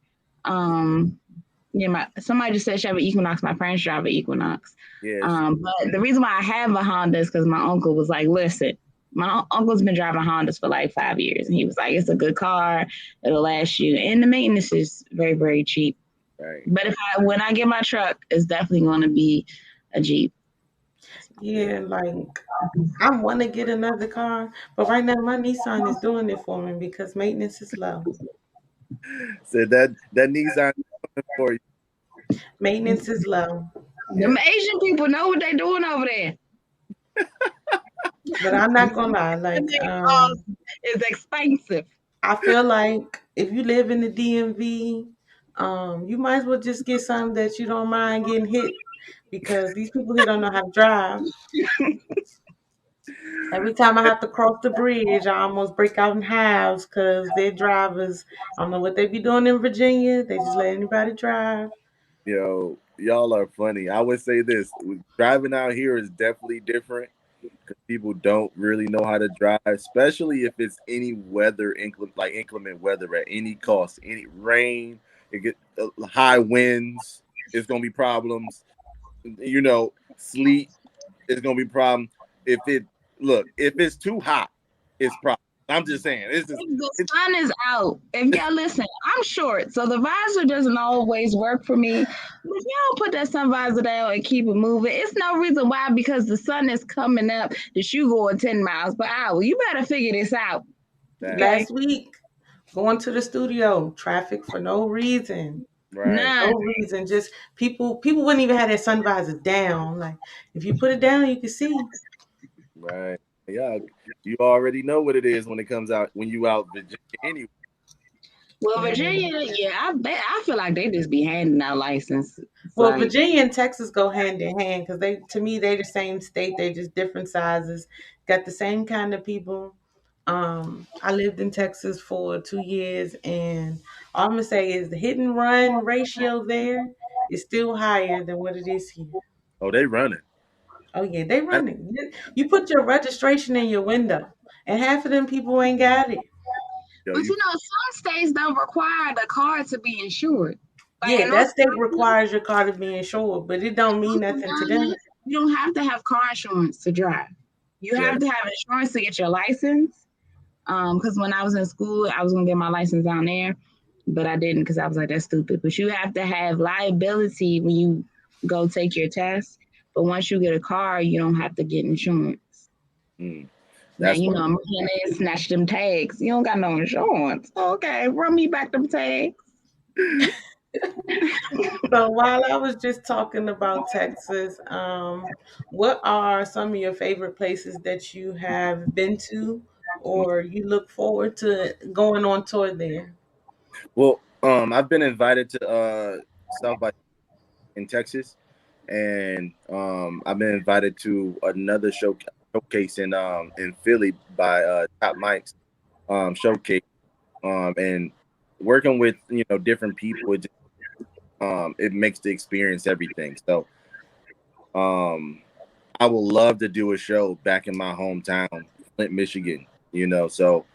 Yeah, somebody just said Chevy Equinox. My parents drive an Equinox. Yeah. But the reason why I have a Honda is because my uncle was like, listen, my uncle's been driving Hondas for like 5 years. And he was like, it's a good car. It'll last you. And the maintenance is very, very cheap. Right. But when I get my truck, it's definitely going to be a Jeep. Yeah, like I want to get another car, but right now my Nissan is doing it for me because maintenance is low. So that Nissan for you. Maintenance is low. Them Asian people know what they're doing over there. But I'm not gonna lie, like It's expensive. I feel like if you live in the DMV, you might as well just get something that you don't mind getting hit because these people here don't know how to drive. Every time I have to cross the bridge, I almost break out in halves because their drivers, I don't know what they be doing in Virginia. They just let anybody drive. Y'all are funny. I would say this: driving out here is definitely different because people don't really know how to drive, especially if it's any weather, inclement weather at any cost, any rain, it get high winds. It's gonna be problems. Sleet is gonna be problem. If it's too hot, it's problem. I'm just saying. The sun is out. If y'all listen, I'm short, so the visor doesn't always work for me. But if y'all put that sun visor down and keep it moving, it's no reason why, because the sun is coming up, the shoe going 10 miles per hour. You better figure this out. Last week, Going to the studio, traffic for no reason. Right. None. No reason. Just people wouldn't even have their sun visors down. Like if you put it down, you can see. Right. Yeah. You already know what it is when it comes out when you out Virginia anyway. Well, Yeah. Virginia, yeah, I bet I feel like they just be handing out license. It's Well, like, Virginia and Texas go hand in hand because they, to me, they the same state. They just different sizes. Got the same kind of people. I lived in Texas for 2 years, and all I'm gonna say is the hit and run ratio there is still higher than what it is here. Oh, they running. Oh yeah, they That, running. You put your registration in your window, and half of them people ain't got it. yo, but you some states don't require the car to be insured. Like Yeah, in that North state Carolina, requires your car to be insured, but it don't mean nothing to them. you don't have to have car insurance to drive. You yeah. have to have insurance to get your license. Because when I was in school, I was gonna get my license down there, but I didn't because I was like, that's stupid. But you have to have liability when you go take your test. But once you get a car, you don't have to get insurance. Mm, Now that's you what. know I'm gonna snatch them tags. You don't got no insurance. Okay, run me back them tags. So while I was just talking about Texas, what are some of your favorite places that you have been to, or you look forward to going on tour there? Well, I've been invited to South by in Texas, and I've been invited to another showcase in Philly by Top Mike's showcase, and working with different people. It makes the experience everything. So um, I would love to do a show back in my hometown, Flint, Michigan. So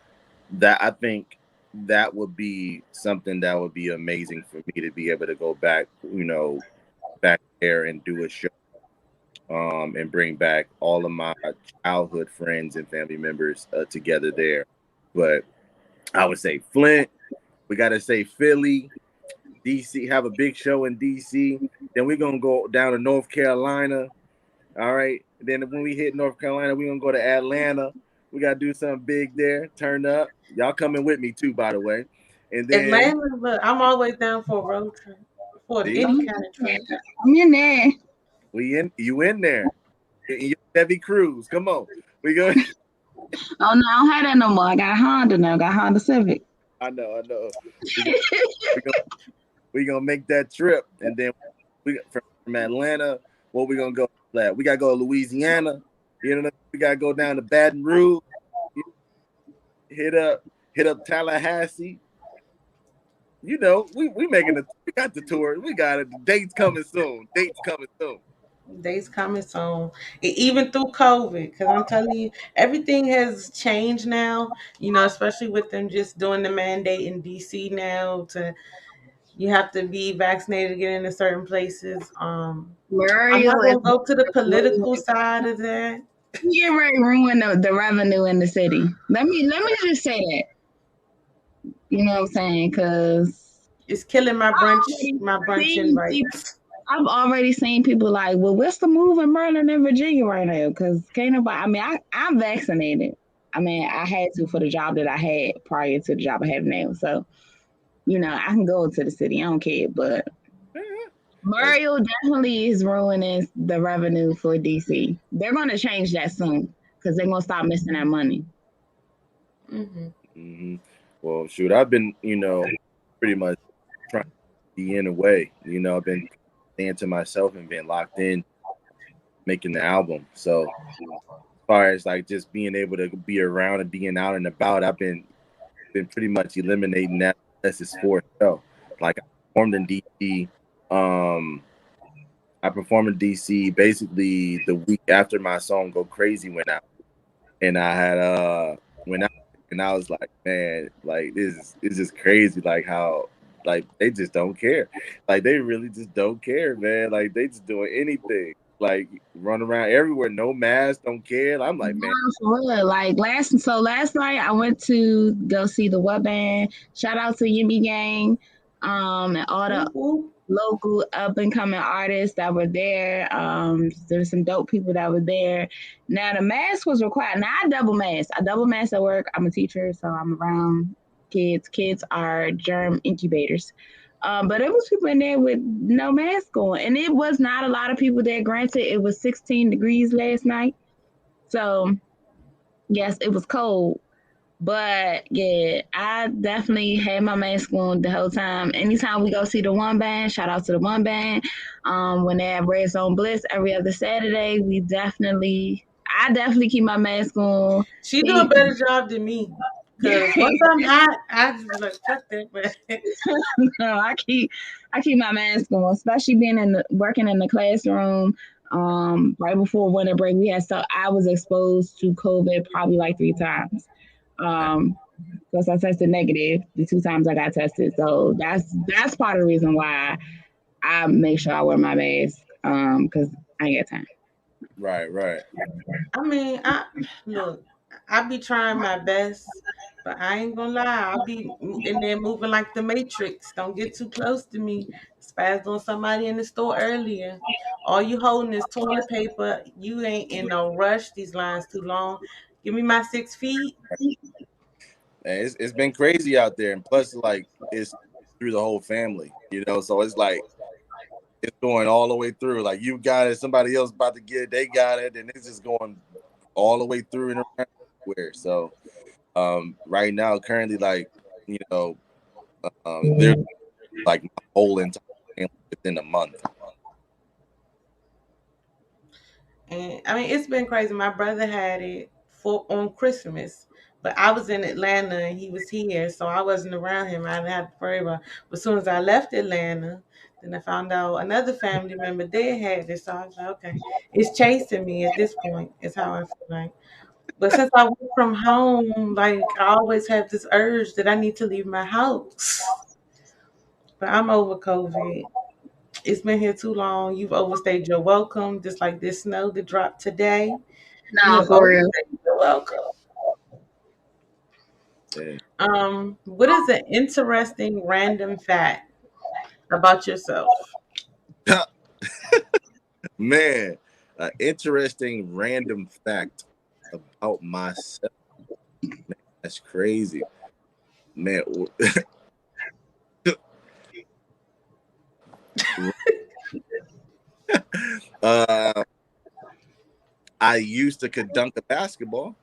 that I think that would be something that would be amazing for me to be able to go back, back there and do a show, and bring back all of my childhood friends and family members together there. But I would say Flint. We got to say Philly, DC. Have a big show in DC. Then we're gonna go down to North Carolina. All right. Then when we hit North Carolina, we're gonna go to Atlanta. We gotta do something big there. Turn up. Y'all coming with me too, by the way. And then Atlanta, look, I'm always down for a road trip, for see, any I'm kind of trip. in there. you in there. In your Chevy Cruise. Come on. We go. Oh no, I don't have that no more. I got a Honda now. I got a Honda Civic. I know. We gonna, we gonna we gonna make that trip, and then from Atlanta. What we gonna go? We gotta go to Louisiana. We gotta go down to Baton Rouge. Hit up Tallahassee. We making we got the tour. We got it. The dates coming soon. Days coming soon, even through COVID, because I'm telling you, everything has changed now. Especially with them just doing the mandate in DC now to you have to be vaccinated to get into certain places. I'm Muriel not is gonna go to the political side of that. you get ready to ruin the revenue in the city. Let me just say that. You know what I'm saying? Because It's killing my I brunch, already my brunch seen people. invites. I've already seen people like, well, what's the move in Maryland and Virginia right now? Because can't nobody. I mean, I'm vaccinated. I mean, I had to for the job that I had prior to the job I have now. So I can go to the city. I don't care. But That's Mario definitely is ruining the revenue for DC. They're going to change that soon because they're going to stop missing that money. Hmm. hmm Well, shoot, I've been, pretty much trying to be in a way. I've been staying to myself and been locked in making the album. So as far as like just being able to be around and being out and about, I've been pretty much eliminating that unless it's for a show. Like I performed in DC. Um, I performed in DC basically the week after my song "Go Crazy" went out, and I had went out, and I was like, man, like this is just crazy, like how like they just don't care, like they really just don't care, man, like they just doing anything, like run around everywhere, no mask, don't care. I'm like, man, For real. Like last night I went to go see the What Band. Shout out to Yimmy Gang, and all the Woo-hoo. local up and coming artists that were there. There's some dope people that were there. Now the mask was required. Now I double mask. I double mask at work. I'm a teacher, so I'm around kids. Kids are germ incubators. But it was people in there with no mask on, and it was not a lot of people there. Granted, it was 16 degrees last night, so yes, it was cold. But yeah, I definitely had my mask on the whole time. Anytime we go see the one band, shout out to the one band. When they have Red Zone Bliss every other Saturday, I definitely keep my mask on. She do a better job than me. Cause once I'm hot, I just be like, fuck that, but No, I keep my mask on, especially being working in the classroom. Right before winter break, I was exposed to COVID probably like 3 times. Because I tested negative the 2 times I got tested. So that's part of the reason why I make sure I wear my mask. Because I ain't got time. Right. I mean, I be trying my best, but I ain't gonna lie, I'll be in there moving like the Matrix. Don't get too close to me. Spazzed on somebody in the store earlier. All you holding is toilet paper. You ain't in no rush. These lines too long. Give me my 6 feet. And it's been crazy out there, and plus, like, it's through the whole family, So it's like it's going all the way through. Like, you got it, somebody else about to get it, they got it, and it's just going all the way through and around everywhere. So, right now, currently, like, they're like my whole entire family within a month. And I mean, it's been crazy. My brother had it on Christmas, but I was in Atlanta and he was here, so I wasn't around him. I didn't have to worry about. But as soon as I left Atlanta, then I found out another family member they had it. So I was like, okay, it's chasing me at this point. Is how I feel like. But since I work from home, like I always have this urge that I need to leave my house. But I'm over COVID. It's been here too long. You've overstayed your welcome, just like this snow that dropped today. You Nah, have for real. overstayed your welcome. Yeah. What is an interesting random fact about yourself? Man, an interesting random fact about myself. Man, that's crazy. Man, I used to could dunk a basketball.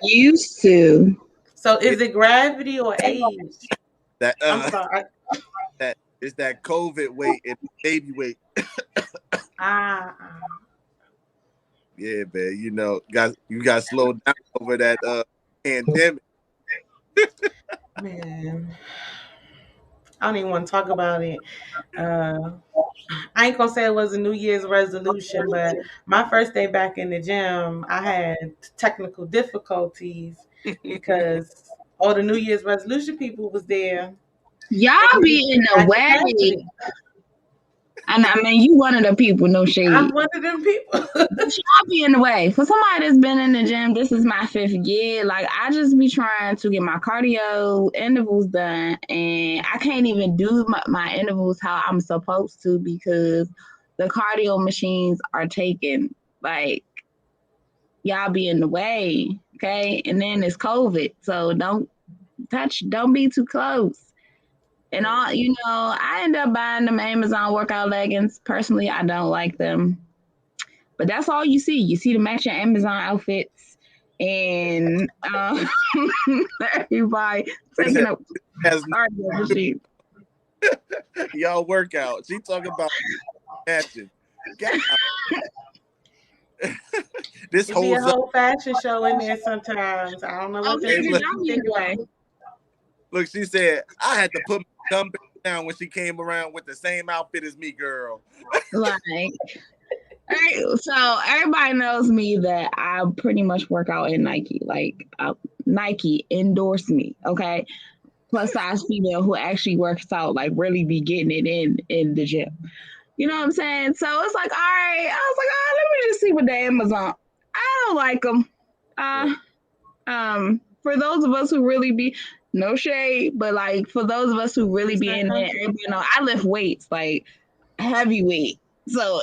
Used to. So is it gravity or age? I'm sorry. That is that COVID weight and baby weight. Ah, Yeah, man. You got slowed down over that pandemic. man. I don't even want to talk about it. I ain't gonna say it was a New Year's resolution, but my first day back in the gym, I had technical difficulties because all the New Year's resolution people was there. Y'all be in the At way. capacity. And I mean, you one of the people, no shade. I'm one of them people. Y'all be in the way. For somebody that's been in the gym, this is my 5th year. Like, I just be trying to get my cardio intervals done, and I can't even do my intervals how I'm supposed to because the cardio machines are taken. Like, y'all be in the way, okay? And then it's COVID, so don't be too close. And I end up buying them Amazon workout leggings. Personally, I don't like them. But that's all you see. You see the matching Amazon outfits and everybody taking up cardio machines. Y'all workout. She talking about matching. This It be a whole whole fashion show in there sometimes. I don't know what they think about. Look, she said I had to put my dumb down when she came around with the same outfit as me, girl. Like, so everybody knows me that I pretty much work out in Nike. Like, Nike endorsed me, okay? Plus size female who actually works out, like really be getting it in the gym. You know what I'm saying? So it's like, all right. I was like, let me just see what the Amazon. I don't like them. For those of us who really be, no shade, but like for those of us who really be in there, I lift weights, like heavy weight. So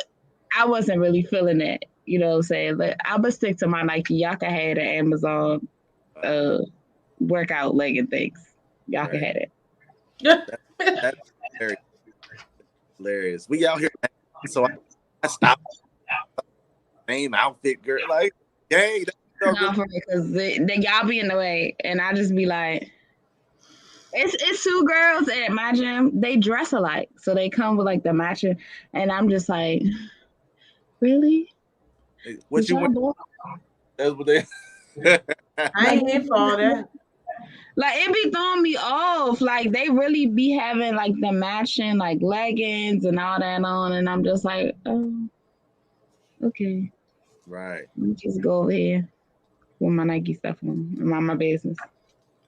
I wasn't really feeling that. You know what I'm saying? But I'm gonna stick to my Nike. Y'all can have the Amazon workout legging things. Y'all can Right. have it. That, that's very hilarious. We out here, so I stopped same outfit, girl. Like, dang, that's No, for because y'all be in the way, and I just be like, it's two girls at my gym. They dress alike, so they come with like the matching, and I'm just like, really? what Is you y'all went. both That's what they. I like? ain't here for all that. Like it be throwing me off. Like they really be having like the matching like leggings and all that on, and I'm just like, oh, okay. Right. Let me just go over here with my Nike stuff on and mind my business.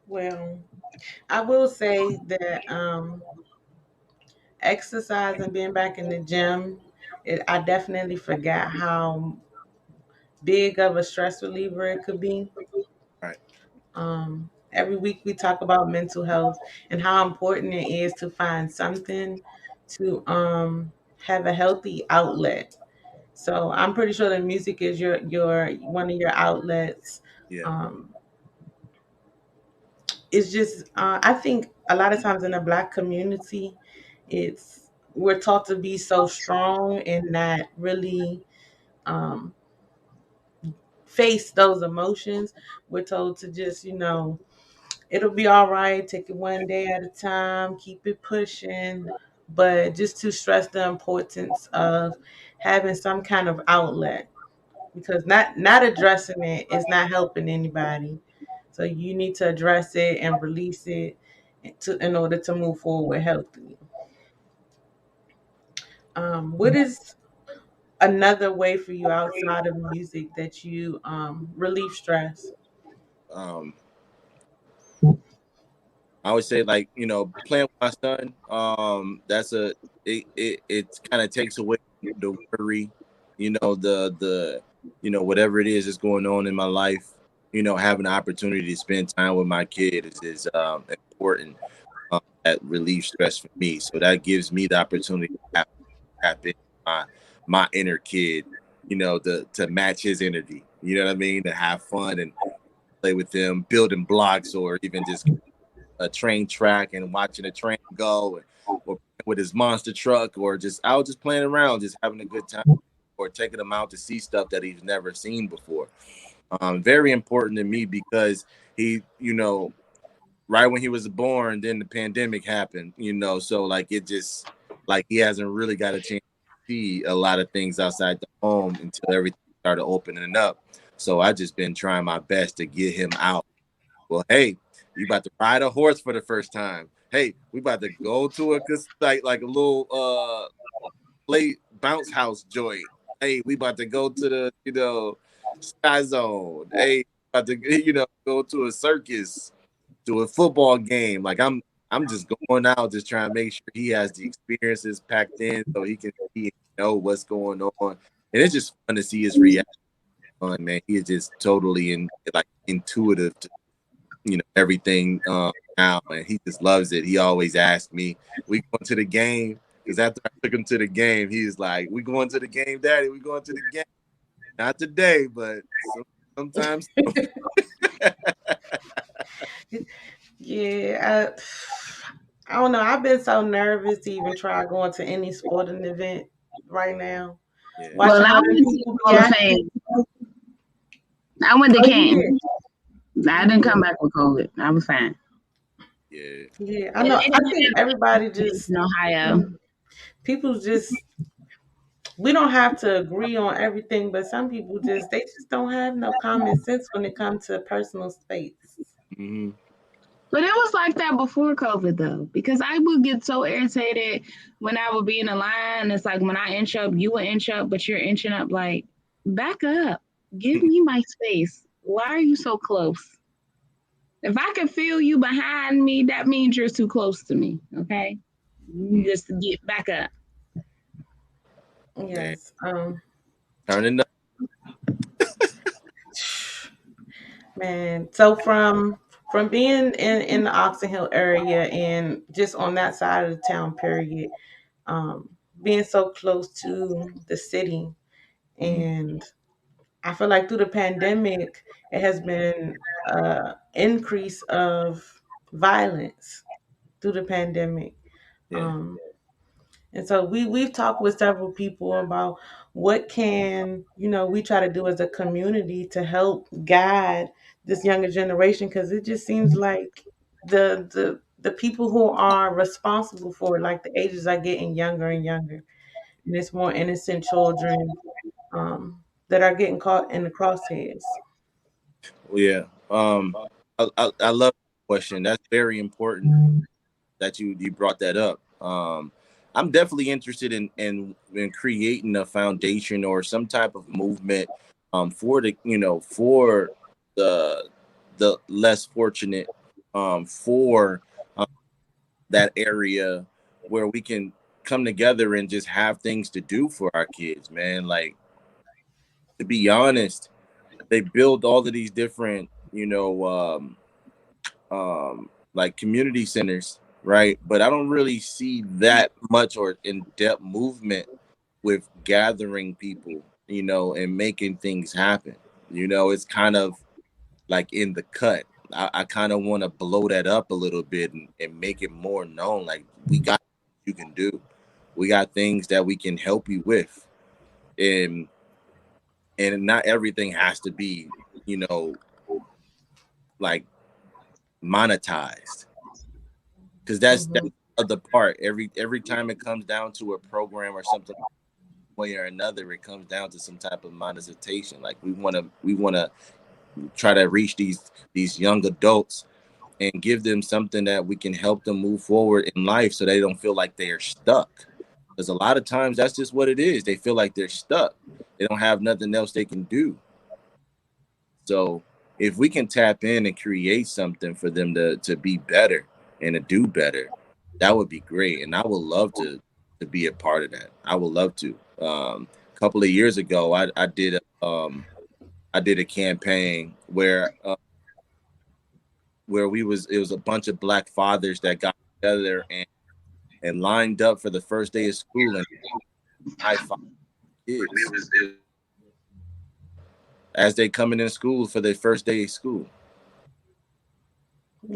Well, I will say that exercise and being back in the gym, I definitely forgot how big of a stress reliever it could be. Right. Every week we talk about mental health and how important it is to find something to have a healthy outlet. So I'm pretty sure that music is your one of your outlets. Yeah. Um, it's just I think a lot of times in the Black community, it's we're taught to be so strong and not really um, face those emotions. We're told to just it'll be all right. Take it one day at a time. Keep it pushing. But just to stress the importance of having some kind of outlet, because not addressing it is not helping anybody. So you need to address it and release it in order to move forward healthily. What is another way for you outside of music that you relieve stress? Um, I always say like playing with my son. That's it kind of takes away the worry, the whatever it is that's going on in my life. Having the opportunity to spend time with my kid is important. That relieves stress for me. So that gives me the opportunity to tap into my inner kid. To match his energy. You know what I mean? To have fun and play with them, building blocks, or even just a train track and watching a train go, or with his monster truck, or just out just playing around, just having a good time, or taking him out to see stuff that he's never seen before. Very important to me because he, right when he was born, then the pandemic happened, so like it just like he hasn't really got a chance to see a lot of things outside the home until everything started opening up. So I just been trying my best to get him out. Well, hey, you about to ride a horse for the first time. Hey, we about to go to a like a little play bounce house joint. Hey, we about to go to the Sky Zone. Hey, about to go to a circus, to a football game. Like I'm just going out, just trying to make sure he has the experiences packed in so he can see and know what's going on. And it's just fun to see his reaction. Man, he is just totally like intuitive to everything now, and he just loves it. He always asks me, "We going to the game?" Because after I took him to the game, he's like, "We going to the game, Daddy? We going to the game?" Not today, but sometimes. Yeah, I don't know. I've been so nervous to even try going to any sporting event right now. Yeah, Well, Watching I how went many to the people be Hall of acting. Fame. I went to Oh, you Canton. did. I You didn't did. come back with COVID. I was fine. yeah, Yeah, I And know. they I did think everybody it just in Ohio. people just we don't have to agree on everything, but some people just don't have no common sense when it comes to personal space. hmm But it was like that before COVID though, because I would get so irritated when I would be in a line. It's like when I inch up, you would inch up, but you're inching up. Like, back up, give me my space. Why are you so close? If I can feel you behind me, that means you're too close to me. Okay, you just get back up. man, Yes. turning up. Man. So from being in the Oxon Hill area and just on that side of the town, period, um, being so close to the city, Mhm. and I feel like through the pandemic, it has been increase of violence through the pandemic. Yeah. Um, and so we've talked with several people about what can, we try to do as a community to help guide this younger generation, because it just seems like the people who are responsible for it, like the ages are getting younger and younger, and it's more innocent children that are getting caught in the crosshairs. Well, yeah. I love that question. That's very important that you brought that up. I'm definitely interested in creating a foundation or some type of movement for for the the less fortunate, for that area where we can come together and just have things to do for our kids, man. Like, to be honest, they build all of these different, like community centers, right? But I don't really see that much or in-depth movement with gathering people, and making things happen. It's kind of like in the cut. I kind of want to blow that up a little bit and make it more known. Like, we got you can do. We got things that we can help you with. And not everything has to be, like monetized. Because that's Mhm. the part. Every time it comes down to a program or something way or another, it comes down to some type of monetization. Like, we wanna try to reach these young adults and give them something that we can help them move forward in life, so they don't feel like they are stuck. Because a lot of times that's just what it is. They feel like they're stuck. They don't have nothing else they can do. So if we can tap in and create something for them to be better and to do better, that would be great. And I would love to be a part of that. I would love to. A couple of years ago, I did a campaign where it was a bunch of black fathers that got together and lined up for the first day of school and high five kids as they coming in school for their first day of school.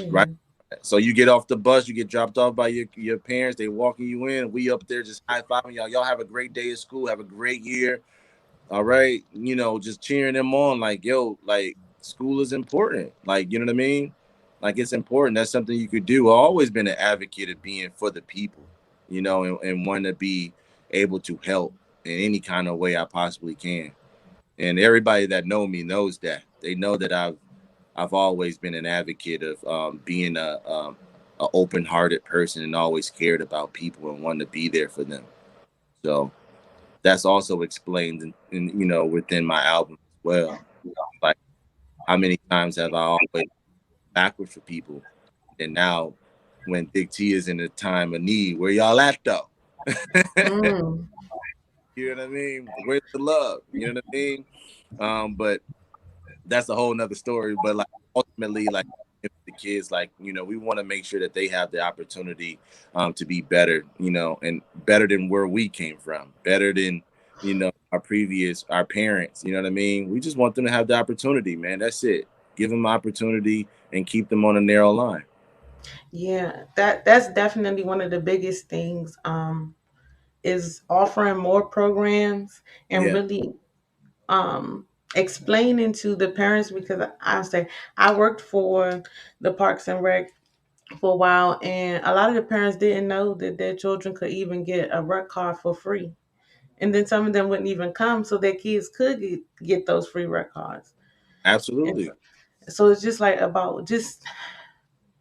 Right. Yeah. So you get off the bus, you get dropped off by your parents, they walking you in, we up there just high fiving y'all. Y'all have a great day of school, have a great year. All right. Just cheering them on, like, yo, like, school is important. Like, you know what I mean? Like, it's important. That's something you could do. I've always been an advocate of being for the people, and wanting to be able to help in any kind of way I possibly can. And everybody that know me knows that. They know that I've always been an advocate of being a open-hearted person and always cared about people and wanted to be there for them. So that's also explained within my album as well. Like, how many times have I always backward for people, and now when Big T is in a time of need, where y'all at though? Mm. You know what I mean? Where's the love? You know what I mean? But that's a whole nother story. But like, ultimately, like, the kids, like, we want to make sure that they have the opportunity to be better, and better than where we came from, better than our parents. You know what I mean? We just want them to have the opportunity, man. That's it. Give them opportunity and keep them on a narrow line. Yeah, that's definitely one of the biggest things, is offering more programs and Yeah, really um explaining to the parents, because I say I worked for the Parks and Rec for a while, and a lot of the parents didn't know that their children could even get a rec card for free. And then some of them wouldn't even come, so their kids could get those free rec cards. And absolutely. so it's just like about just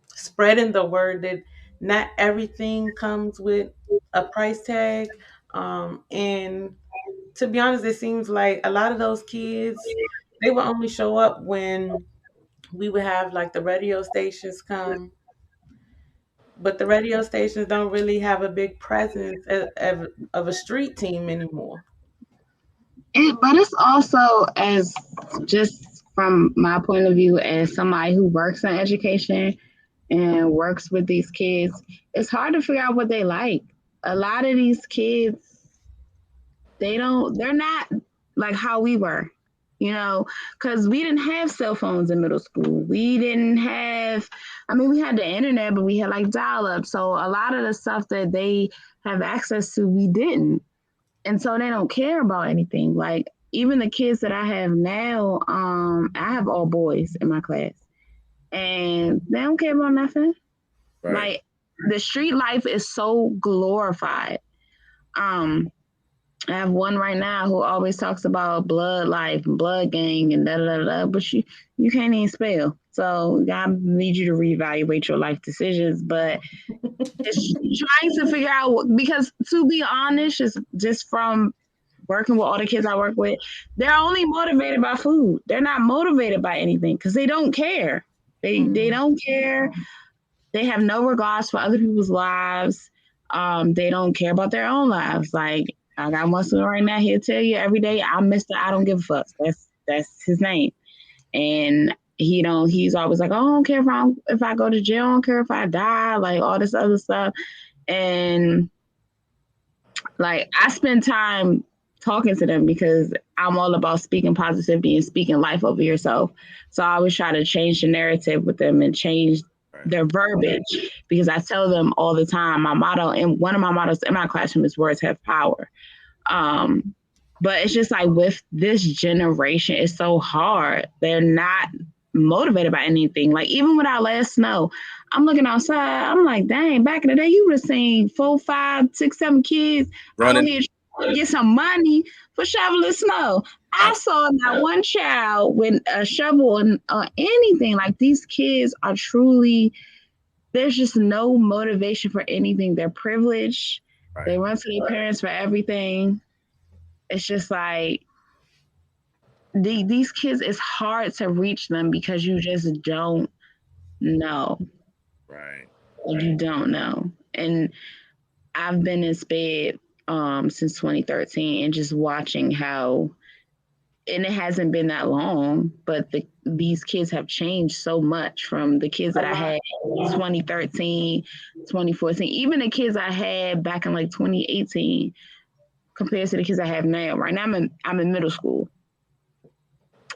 spreading the word that not everything comes with a price tag. And to be honest, it seems like a lot of those kids, they would only show up when we would have like the radio stations come, but the radio stations don't really have a big presence of a street team anymore. But it's also, as just from my point of view, as somebody who works in education and works with these kids, it's hard to figure out what they like. A lot of these kids, they're not like how we were. because we didn't have cell phones in middle school. We didn't have, I mean, we had the internet, but we had like dial up. So a lot of the stuff that they have access to, we didn't. And so they don't care about anything. Like even the kids that I have now, I have all boys in my class, and they don't care about nothing. Right. Like the street life is so glorified. I have one right now who always talks about blood life and blood gang and da da da da, but you can't even spell. So God needs you to reevaluate your life decisions. But it's trying to figure out, because to be honest, just from working with all the kids I work with, they're only motivated by food. They're not motivated by anything because they don't care. They don't care. They have no regards for other people's lives. They don't care about their own lives. Like I got one student right now, he'll tell you every day, I'm Mr. I don't give a fuck. That's his name. And he's always like, oh, I don't care if I go to jail, I don't care if I die, like all this other stuff. And like I spend time talking to them because I'm all about speaking positivity and speaking life over yourself. So I always try to change the narrative with them and change their verbiage, because I tell them all the time, my motto, and one of my mottos in my classroom is words have power. But it's just like with this generation, it's so hard. They're not motivated by anything. Like even with our last snow, I'm looking outside, I'm like, dang, back in the day, you would have seen 4, 5, 6, 7 kids running here to get some money for shoveling snow. I saw not one child with a shovel or anything. Like these kids are truly, there's just no motivation for anything. They're privileged. Right. They run to their parents for everything. It's just like these kids, it's hard to reach them because you just don't know. Right. You don't know. And I've been in SPED since 2013 and just watching how, and it hasn't been that long, but these kids have changed so much from the kids that I had in 2013, 2014, even the kids I had back in like 2018 compared to the kids I have now. Right now I'm in middle school.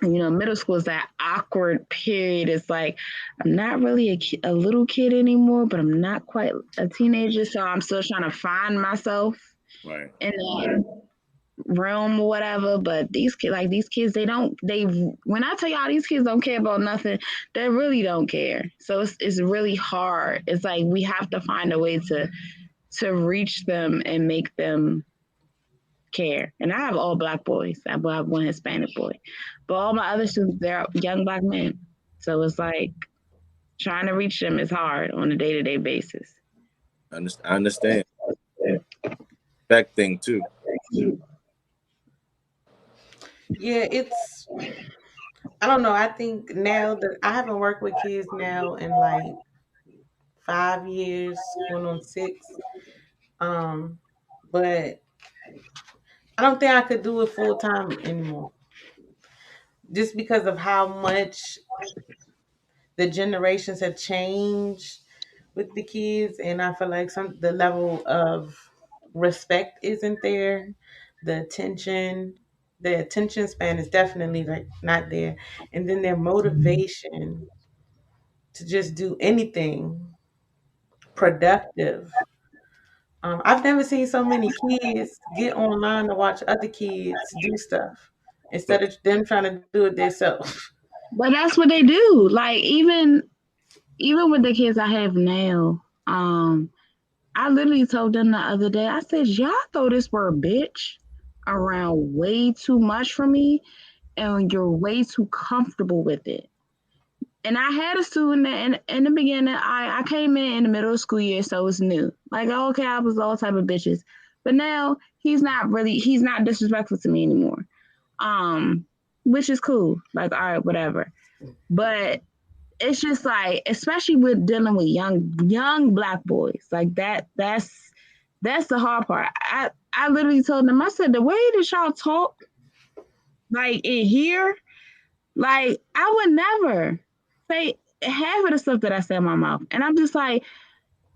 And, middle school is that awkward period. It's like, I'm not really a little kid anymore, but I'm not quite a teenager. So I'm still trying to find myself in that realm or whatever. But these kids, when I tell y'all these kids don't care about nothing, they really don't care. So it's really hard. It's like we have to find a way to reach them and make them care. And I have all Black boys. I have one Hispanic boy, but all my other students, they're young Black men. So it's like trying to reach them is hard on a day-to-day basis. I understand. That thing too. Yeah, I don't know. I think now that I haven't worked with kids now in like 5 years, going on 6. But I don't think I could do it full time anymore. Just because of how much the generations have changed with the kids, and I feel like the level of respect isn't there. The attention span is definitely like not there, and then their motivation to just do anything productive. I've never seen so many kids get online to watch other kids do stuff instead of them trying to do it themselves. But that's what they do. Like even with the kids I have now, I literally told them the other day, I said, y'all throw this word bitch around way too much for me, and you're way too comfortable with it. And I had a student that in the beginning, I came in the middle of school year, so it's new. Like, okay, I was all type of bitches. But now he's not disrespectful to me anymore. Which is cool. Like, all right, whatever. But it's just like, especially with dealing with young Black boys, like that's the hard part. I literally told them, I said, the way that y'all talk, like in here, like I would never say half of the stuff that I say in my mouth. And I'm just like,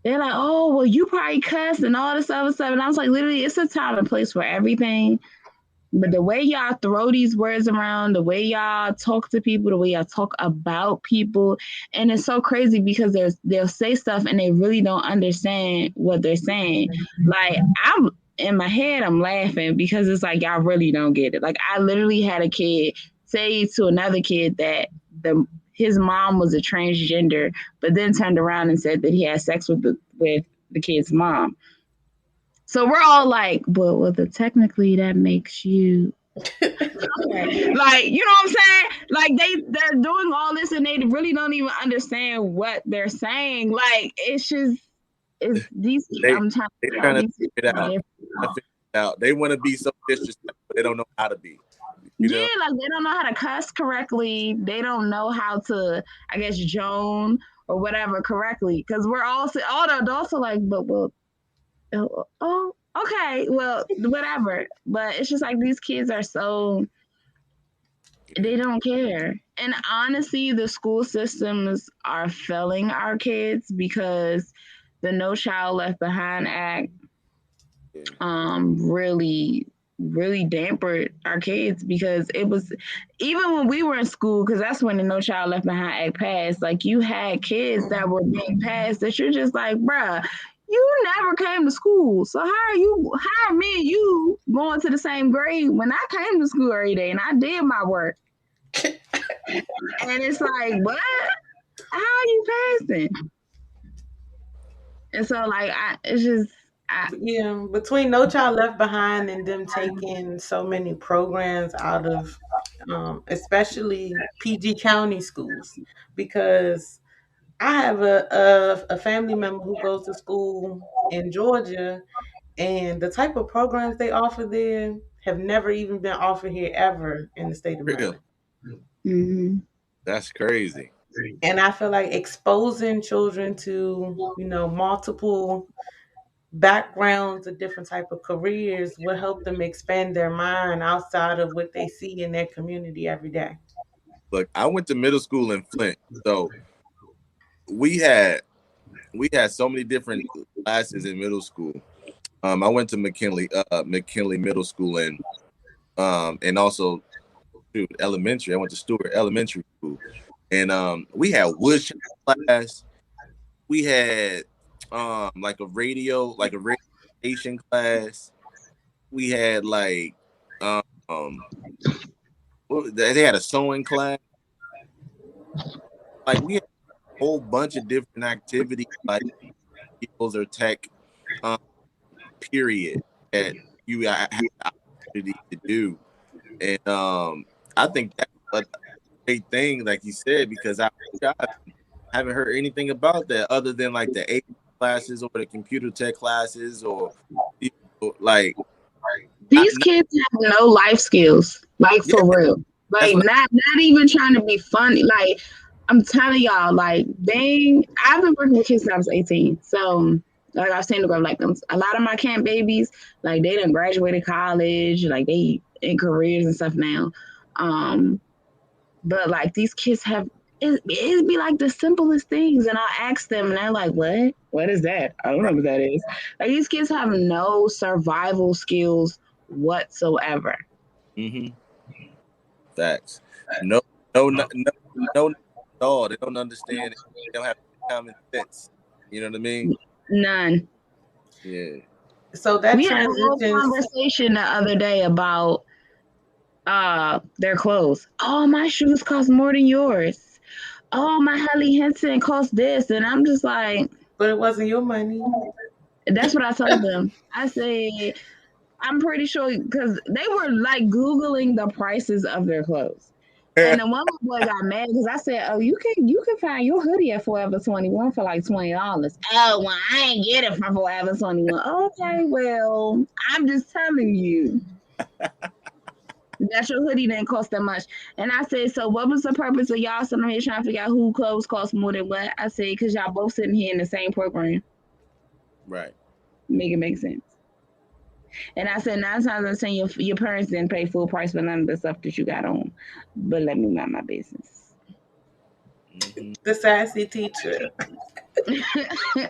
they're like, oh, well, you probably cuss and all this other stuff. And I was like, literally, it's a time and place for everything. But the way y'all throw these words around, the way y'all talk to people, the way y'all talk about people, and it's so crazy because they'll say stuff and they really don't understand what they're saying. Like I'm in my head, I'm laughing because it's like y'all really don't get it. Like I literally had a kid say to another kid that his mom was a transgender, but then turned around and said that he had sex with the kid's mom. So we're all like, well, technically that makes you okay. Like, you know what I'm saying? Like they're doing all this and they really don't even understand what they're saying. Like it's these They I'm trying they to figure out trying to these figure it out. They want to be so disrespectful, they don't know how to be. You know? like they don't know how to cuss correctly. They don't know how to, I guess, Joan or whatever correctly. Because we're all the adults are like, but well, oh, okay, well, whatever. But it's just like these kids are so they don't care. And honestly, the school systems are failing our kids because the No Child Left Behind Act really really dampered our kids because it was even when we were in school, because that's when the No Child Left Behind Act passed. Like you had kids that were being passed that you're just like, bruh, you never came to school. So how are me and you going to the same grade when I came to school every day and I did my work? And it's like, what? How are you passing? And so like it's just Yeah, between No Child Left Behind and them taking so many programs out of, especially PG County schools, because I have a family member who goes to school in Georgia, and the type of programs they offer there have never even been offered here ever in the state of Real. Maryland. mm-hmm. That's crazy. And I feel like exposing children to, multiple backgrounds of different type of careers will help them expand their mind outside of what they see in their community every day. Look, I went to middle school in Flint, so we had so many different classes in middle school. I went to McKinley Middle School and also elementary. I went to Stewart Elementary School, and we had woodshop class. We had like a radio station class. We had like they had a sewing class. Like we had a whole bunch of different activities like skills or tech period that you have the opportunity to do. And I think that's a great thing, like you said, because I haven't heard anything about that other than like the A classes or the computer tech classes or like These kids have no life skills, like yeah, for real. Like not even trying to be funny. Like I'm telling y'all, like I've been working with kids since I was 18. So like I've seen the growth. Like a lot of my camp babies, like they done graduated college, like they in careers and stuff now. But like these kids have it'd be like the simplest things, and I'll ask them, and they're like, "What? What is that? I don't know what that is." Like these kids have no survival skills whatsoever. Mm-hmm. Facts. No, at all. They don't understand. They don't have common sense. You know what I mean? None. Yeah. So that We had a whole transitions. conversation the other day about their clothes. Oh, my shoes cost more than yours. Oh, my Helly Hansen cost this, and I'm just like, But it wasn't your money. that's what I told them. I said, I'm pretty sure because they were like Googling the prices of their clothes. And the one boy got mad because I said, "Oh, you can find your hoodie at Forever 21 for like $20." Oh, well, I ain't get it from Forever 21. Okay, well, I'm just telling you that your hoodie didn't cost that much. And I said, so what was the purpose of y'all sitting here trying to figure out who clothes cost more than what? I said, because y'all both sitting here in the same program. Right. Make it make sense. And I said, 9 times out of 10, your parents didn't pay full price for none of the stuff that you got on. But let me mind my business. Mm-hmm. The sassy teacher.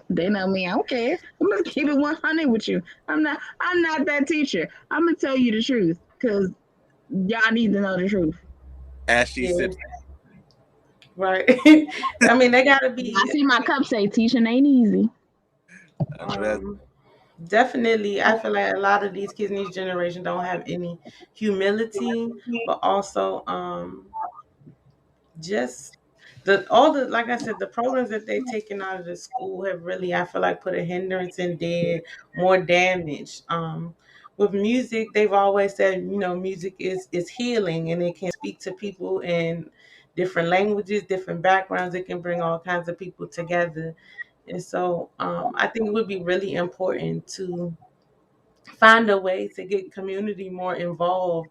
They know me. I don't care. I'm gonna keep it 100 with you. I'm not that teacher. I'm gonna tell you the truth. because y'all need to know the truth. As she Yeah, sips, right. I mean, they gotta I be see my cup say teaching ain't easy. I know that. um definitely. I feel like a lot of these kids in this generation don't have any humility, but also just the all the like I said, the programs that they've taken out of the school have really, I feel like, put a hindrance and did more damage. With music, they've always said, music is healing and it can speak to people in different languages, different backgrounds. It can bring all kinds of people together. And so I think it would be really important to find a way to get community more involved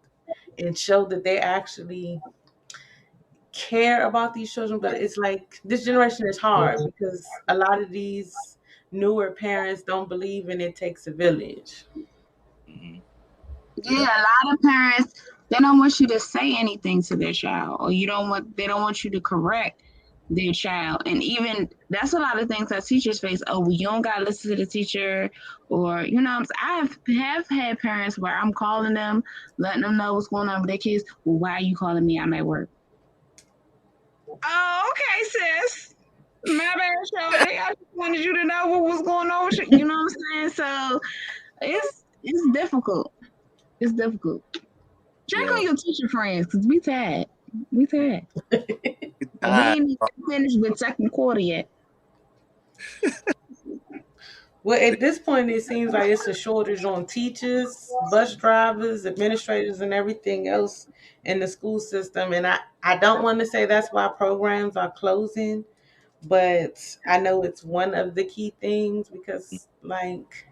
and show that they actually care about these children. But it's like this generation is hard because a lot of these newer parents don't believe in it takes a village. Hmm. Yeah, Yeah, a lot of parents, they don't want you to say anything to their child, or they don't want you to correct their child. And even that's a lot of things that teachers face. Oh, well, you don't gotta listen to the teacher, or I have had parents where I'm calling them, letting them know what's going on with their kids. Well, why are you calling me? I'm at work. Oh, okay, sis. My bad, Shorty. I just wanted you to know what was going on with you. You know what I'm saying? So it's difficult. It's difficult. Check on yo, your teacher friends, because we tired. We tired. And we I, ain't even finished with second quarter yet. Well, at this point, it seems like it's a shortage on teachers, bus drivers, administrators, and everything else in the school system. And I don't want to say that's why programs are closing, but I know it's one of the key things because, like,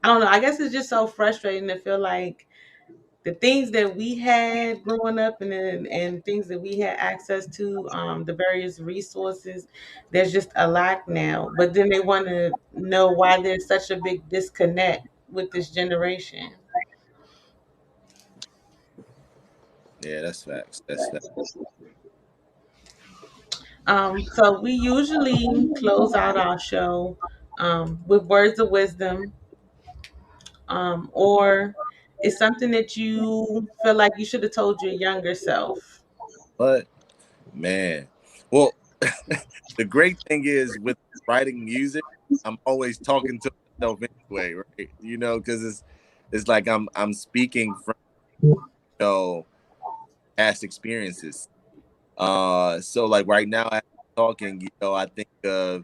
I don't know, I guess it's just so frustrating to feel like the things that we had growing up and things that we had access to, the various resources, there's just a lack now. But then they want to know why there's such a big disconnect with this generation. yeah, that's facts. That's facts. So we usually close out our show with words of wisdom, or it's something that you feel like you should have told your younger self. But man, well, the great thing is with writing music, I'm always talking to myself anyway, right? Because it's like I'm speaking from know past experiences. So like right now, as I'm talking, I think of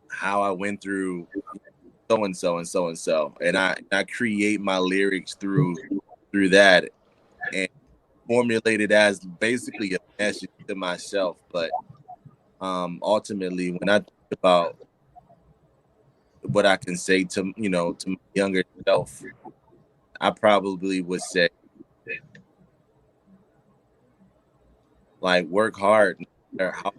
how I went through so and so and so and so, and I create my lyrics through that and formulate it as basically a message to myself. But ultimately, when I think about what I can say to my younger self, I probably would say like work hard, no matter how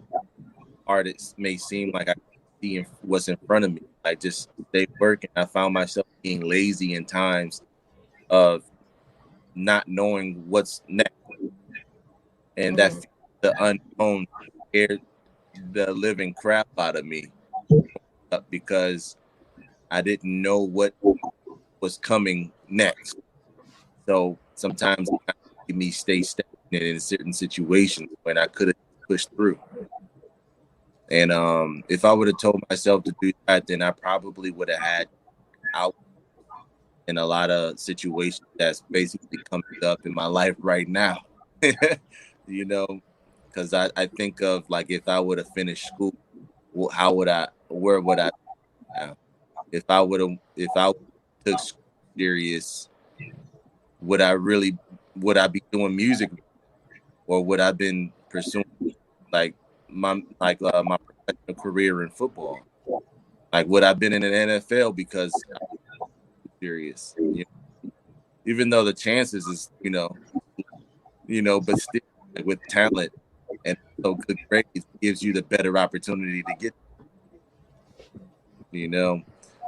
hard it may seem. Like I see what's in front of me. I just stay working. I found myself being lazy in times of not knowing what's next, and that Mm, the unknown scared the living crap out of me because I didn't know what was coming next. So sometimes it made me stay stagnant in certain situations when I could have pushed through. And if I would have told myself to do that, then I probably would have had out in a lot of situations that's basically coming up in my life right now. you know, because I think of like if I would have finished school, how would where would I be now? If I took school serious, would I be doing music, or would I been pursuing like my professional career in football? Like would I been in an NFL because I'm serious? Even though the chances is but still like, with talent and so good grades gives you the better opportunity to get you know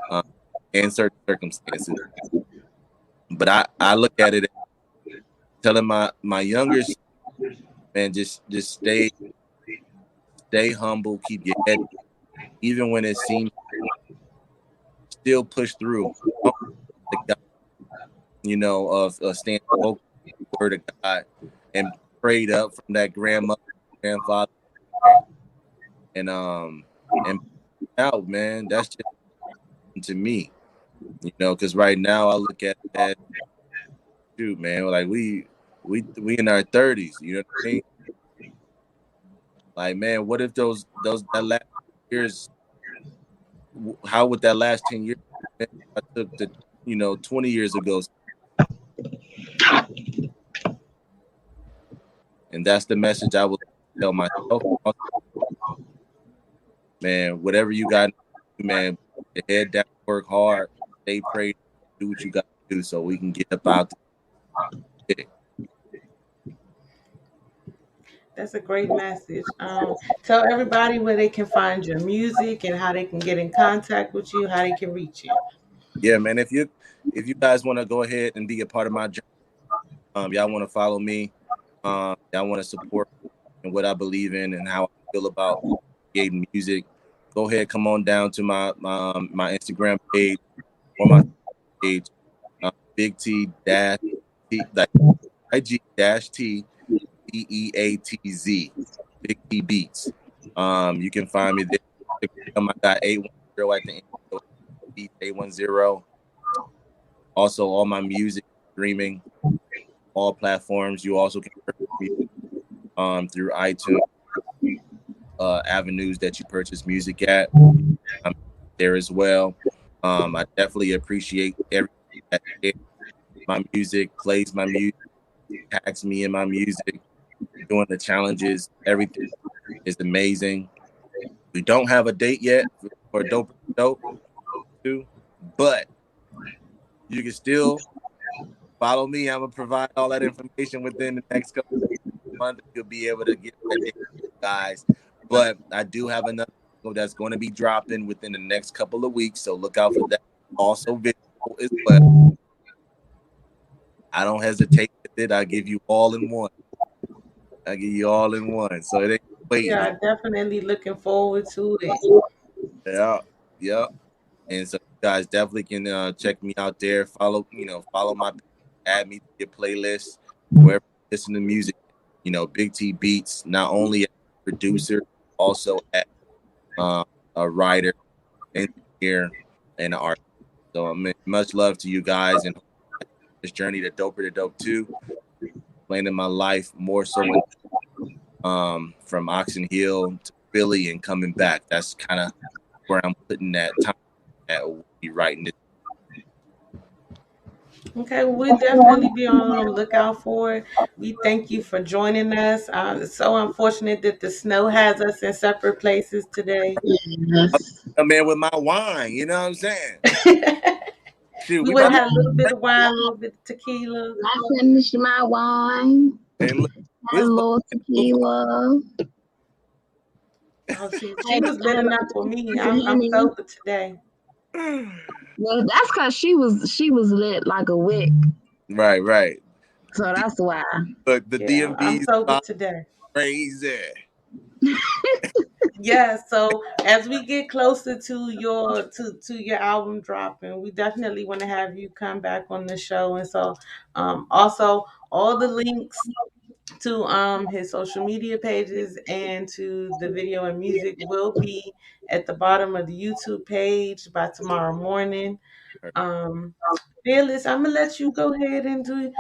um, in certain circumstances. But I look at it telling my younger man just stay humble, keep your head even when it seems still push through. of standing woke word of God and prayed up from that grandmother, grandfather, and out, man. That's just to me, because right now I look at that, shoot, man, like we in our 30s, you know what I mean? Like, man, what if that last years, how would that last 10 years I took the 20 years ago? And that's the message I would tell myself. Man, whatever you got, man, your head down, work hard, stay prayed, do what you got to do so we can get up out there. That's a great message. Tell everybody where they can find your music and how they can get in contact with you, how they can reach you. Yeah, man. If you guys want to go ahead and be a part of my journey, y'all want to follow me, y'all want to support and what I believe in and how I feel about creating music, go ahead, come on down to my Instagram page or my page, Big T dash T, like IG dash T Beatz, Big T Beatz. You can find me there. I got 810 at the end. Beat 810. Also, all my music streaming, all platforms. You also can purchase music through iTunes, avenues that you purchase music at. I'm there as well. I definitely appreciate everything that shares my music, plays my music, tags me in my music, doing the challenges. Everything is amazing. We don't have a date yet for Dope, but you can still follow me. I'm gonna provide all that information within the next couple of months. You'll be able to get that date, guys. But I do have another that's going to be dropping within the next couple of weeks, so look out for that. Also visible as well. I don't hesitate with it. I give you all in one. So it ain't waiting. Yeah, definitely looking forward to it. Yeah. And so you guys definitely can check me out there. Follow my, add me to your playlist wherever you listen to music. Big T Beatz, not only a producer, also as a writer, engineer, and an artist. So I mean, much love to you guys and this journey to Doper to Dope 2. Planning my life more so from Oxon Hill to Philly and coming back. That's kind of where I'm putting that time at writing it. Okay, well, we'll definitely be on the lookout for it. We thank you for joining us. It's so unfortunate that the snow has us in separate places today. Yes. I'm in with my wine, you know what I'm saying? Shoot, We would have had a little bit of wine, a little bit of tequila. I finished my wine. And look, Had a little tequila. Oh, she was lit enough for me. I'm sober today. Well, that's because she was lit like a wick. Right. So that's why. Look, the Yeah, I'm DMVz sober today. crazy. Yeah, so as we get closer to your album dropping, we definitely want to have you come back on the show. And so also all the links to his social media pages and to the video and music will be at the bottom of the YouTube page by tomorrow morning. Fearless, I'm gonna let you go ahead and do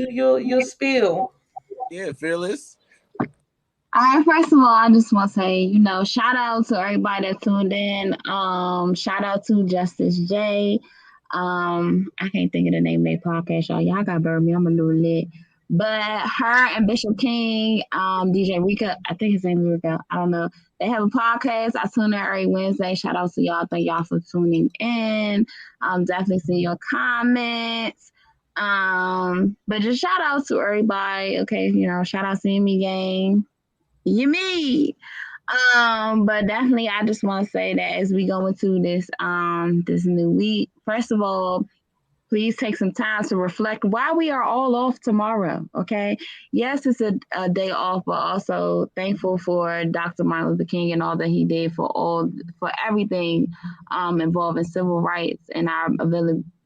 your spiel. Yeah, Fearless. All right, first of all, I just want to say, shout out to everybody that tuned in. Shout out to Justice J. I can't think of the name of their podcast, y'all. Y'all got burn me. I'm a little lit. But her and Bishop King, DJ Rika, I think his name is Rika. I don't know. They have a podcast. I tune in every Wednesday. Shout out to y'all. Thank y'all for tuning in. Definitely see your comments. But just shout out to everybody. Okay, shout out to me gang. You me. But definitely I just want to say that as we go into this this new week, first of all, please take some time to reflect why we are all off tomorrow. Okay. Yes, it's a day off, but also thankful for Dr. Martin Luther King and all that he did for everything involving civil rights and our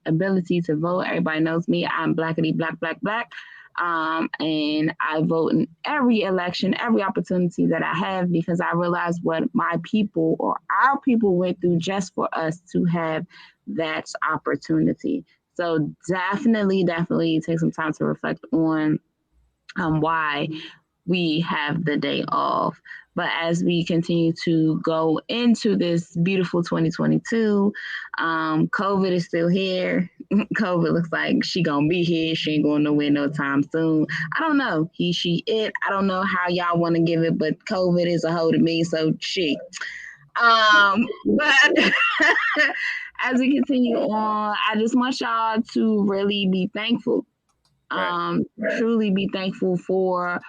ability to vote. Everybody knows me. I'm blackity black, black, black. And I vote in every election, every opportunity that I have, because I realize what my people or our people went through just for us to have that opportunity. So definitely take some time to reflect on why we have the day off. But as we continue to go into this beautiful 2022, COVID is still here. COVID looks like she gonna be here. She ain't going nowhere no time soon. I don't know. He, she, it. I don't know how y'all want to give it, but COVID is a hold of me. So she. But as we continue on, I just want y'all to really be thankful. Truly be thankful for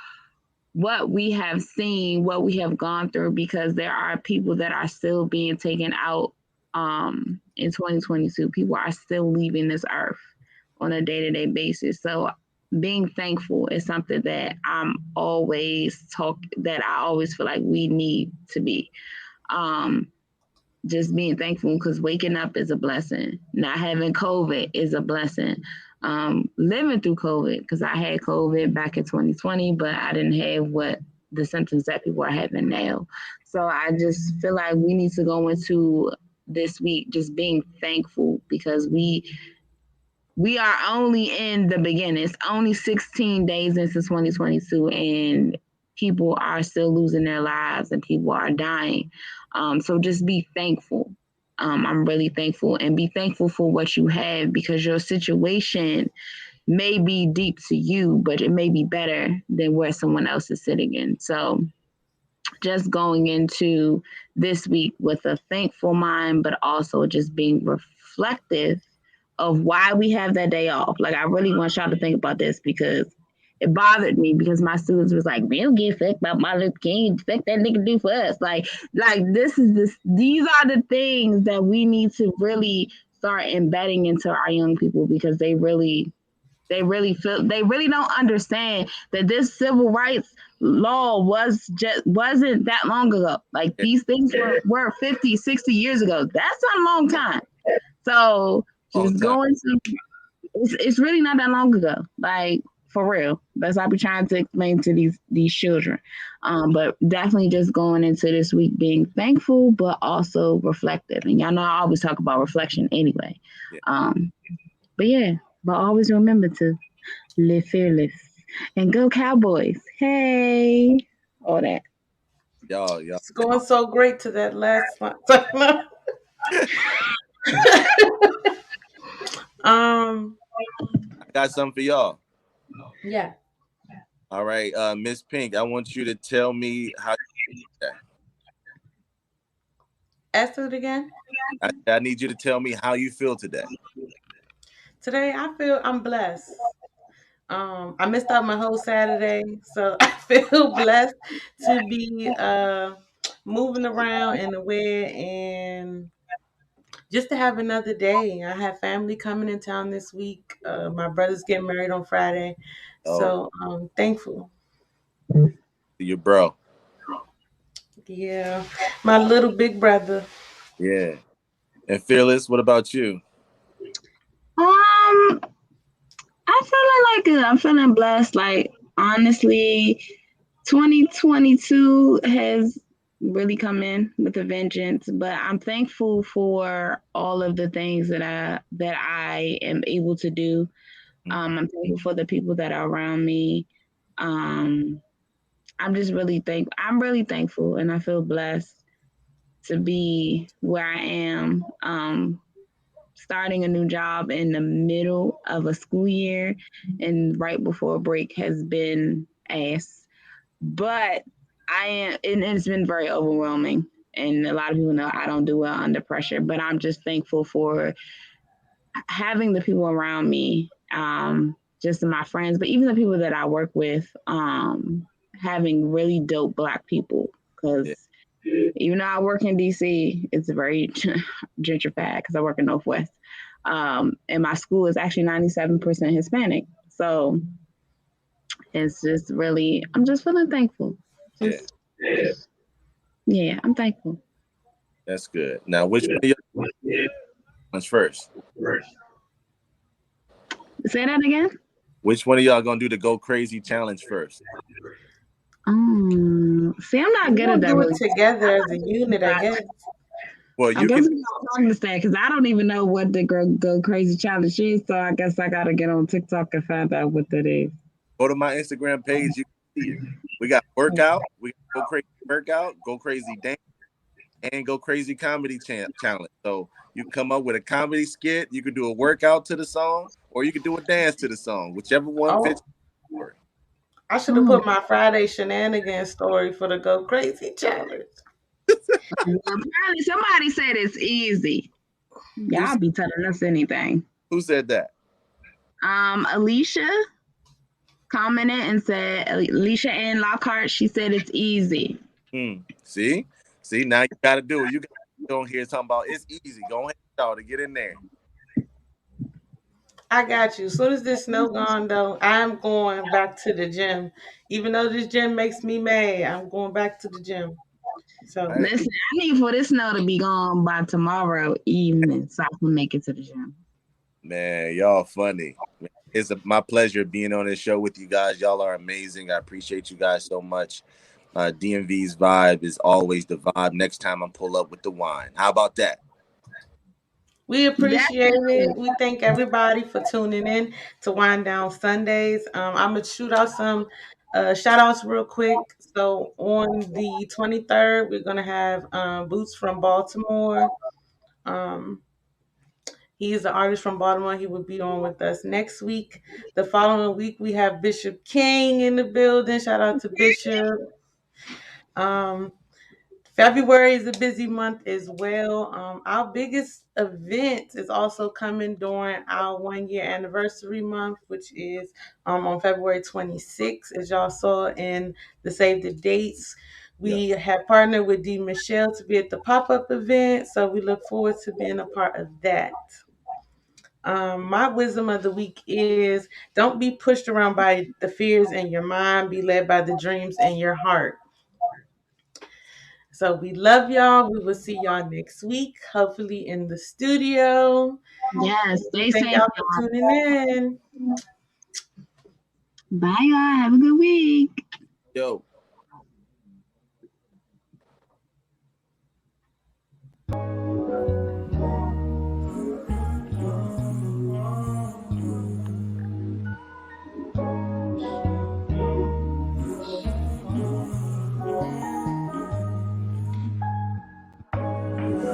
what we have seen, what we have gone through, because there are people that are still being taken out in 2022. People are still leaving this earth on a day-to-day basis. So being thankful is something that I always feel like we need to be. Just being thankful, because waking up is a blessing. Not having COVID is a blessing. Living through COVID, because I had COVID back in 2020, but I didn't have what the symptoms that people are having now. So I just feel like we need to go into this week just being thankful, because we are only in the beginning. It's only 16 days into 2022, and people are still losing their lives and people are dying. So just be thankful. I'm really thankful, and be thankful for what you have, because your situation may be deep to you, but it may be better than where someone else is sitting in. So just going into this week with a thankful mind, but also just being reflective of why we have that day off. Like, I really want y'all to think about this, because it bothered me, because my students was like, "Man, don't give a fuck about Martin Luther King. Fuck that nigga do for us." Like these are the things that we need to really start embedding into our young people, because they really don't understand that this civil rights law wasn't that long ago. Like, these things were 50, 60 years ago. That's not a long time. So just going to, it's really not that long ago. Like, for real. That's what I be trying to explain to these children. But definitely just going into this week being thankful, but also reflective. And y'all know I always talk about reflection anyway. But always remember to live fearless and go Cowboys. Hey, all that. Y'all. It's going so great to that last one. I got something for y'all. Yeah. All right, Miss Pink, I want you to tell me how. Ask it again. I need you to tell me how you feel today. Today, I feel I'm blessed. I missed out my whole Saturday, so I feel blessed to be moving around in the way, and just to have another day. I have family coming in town this week. My brother's getting married on Friday, so I'm thankful. Your bro. Yeah, my little big brother. Yeah. And Fearless, what about you? I'm feeling like it. I'm feeling blessed. Like, honestly, 2022 has really come in with a vengeance, but I'm thankful for all of the things that I am able to do. I'm thankful for the people that are around me. I'm really thankful, and I feel blessed to be where I am. Starting a new job in the middle of a school year and right before break has been ass. But and it's been very overwhelming. And a lot of people know I don't do well under pressure, but I'm just thankful for having the people around me, just my friends, but even the people that I work with, having really dope Black people. Because even though I work in DC, it's very gentrified because I work in Northwest. And my school is actually 97% Hispanic. So it's just really, I'm just feeling thankful. Yeah, I'm thankful. That's good. Now, which one of you comes first? Say that again. Which one of y'all gonna do the Go Crazy challenge first? See, I'm not good We'll at that. do it Really. together as a unit, I guess. Well, I you guess can we gotta practice that because I don't even know what the Go Crazy challenge is. So I guess I gotta get on TikTok and find out what that is. go to my Instagram page. You can see it. We got workout. We got Go Crazy workout, Go Crazy dance, and Go Crazy comedy challenge. So you can come up with a comedy skit. You can do a workout to the song, or you can do a dance to the song, whichever one Oh, fits. I should have put my Friday shenanigans story for the Go Crazy challenge. Apparently, somebody said it's easy. Y'all be telling us anything. Who said that? Alicia commented and said, Alicia Ann Lockhart, she said it's easy. See, now you got to do it. You got to go here talking about it's easy. Go ahead, y'all, to get in there. I got you. As soon as this snow gone, though, I'm going back to the gym. Even though this gym makes me mad, I'm going back to the gym. So listen, I need for this snow to be gone by tomorrow evening so I can make it to the gym. Man, y'all funny. It's my pleasure being on this show with you guys. Y'all are amazing. I appreciate you guys so much. DMV's vibe is always the vibe. Next time I pull up with the wine. How about that? we appreciate it. We thank everybody for tuning in to Wind Down Sundays. I'm going to shoot out some shout outs real quick. So on the 23rd, we're going to have Boots from Baltimore. He's an artist from Baltimore. He will be on with us next week. The following week, we have Bishop King in the building. Shout out to Bishop. February is a busy month as well. Our biggest event is also coming during our 1 year anniversary month, which is on February 26th, as y'all saw in the Save the Dates. We have partnered with D. Michelle to be at the pop-up event, so we look forward to being a part of that. My wisdom of the week is don't be pushed around by the fears in your mind, be led by the dreams in your heart. So we love y'all. We will see y'all next week, hopefully in the studio. Yes, stay Thank safe. y'all for tuning in. Bye, y'all. Have a good week. Yo.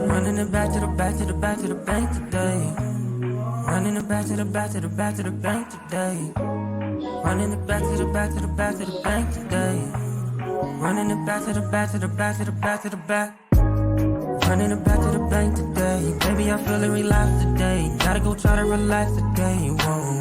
Running it back to the back to the back to the bank today. Running it back to the back to the back to the bank today. Running it back to the back to the back to the bank today. Running it back to the back to the back to the back to the back. Running it back to the bank today. Baby, I'm feeling relaxed today. Gotta go try to relax today. Whoa.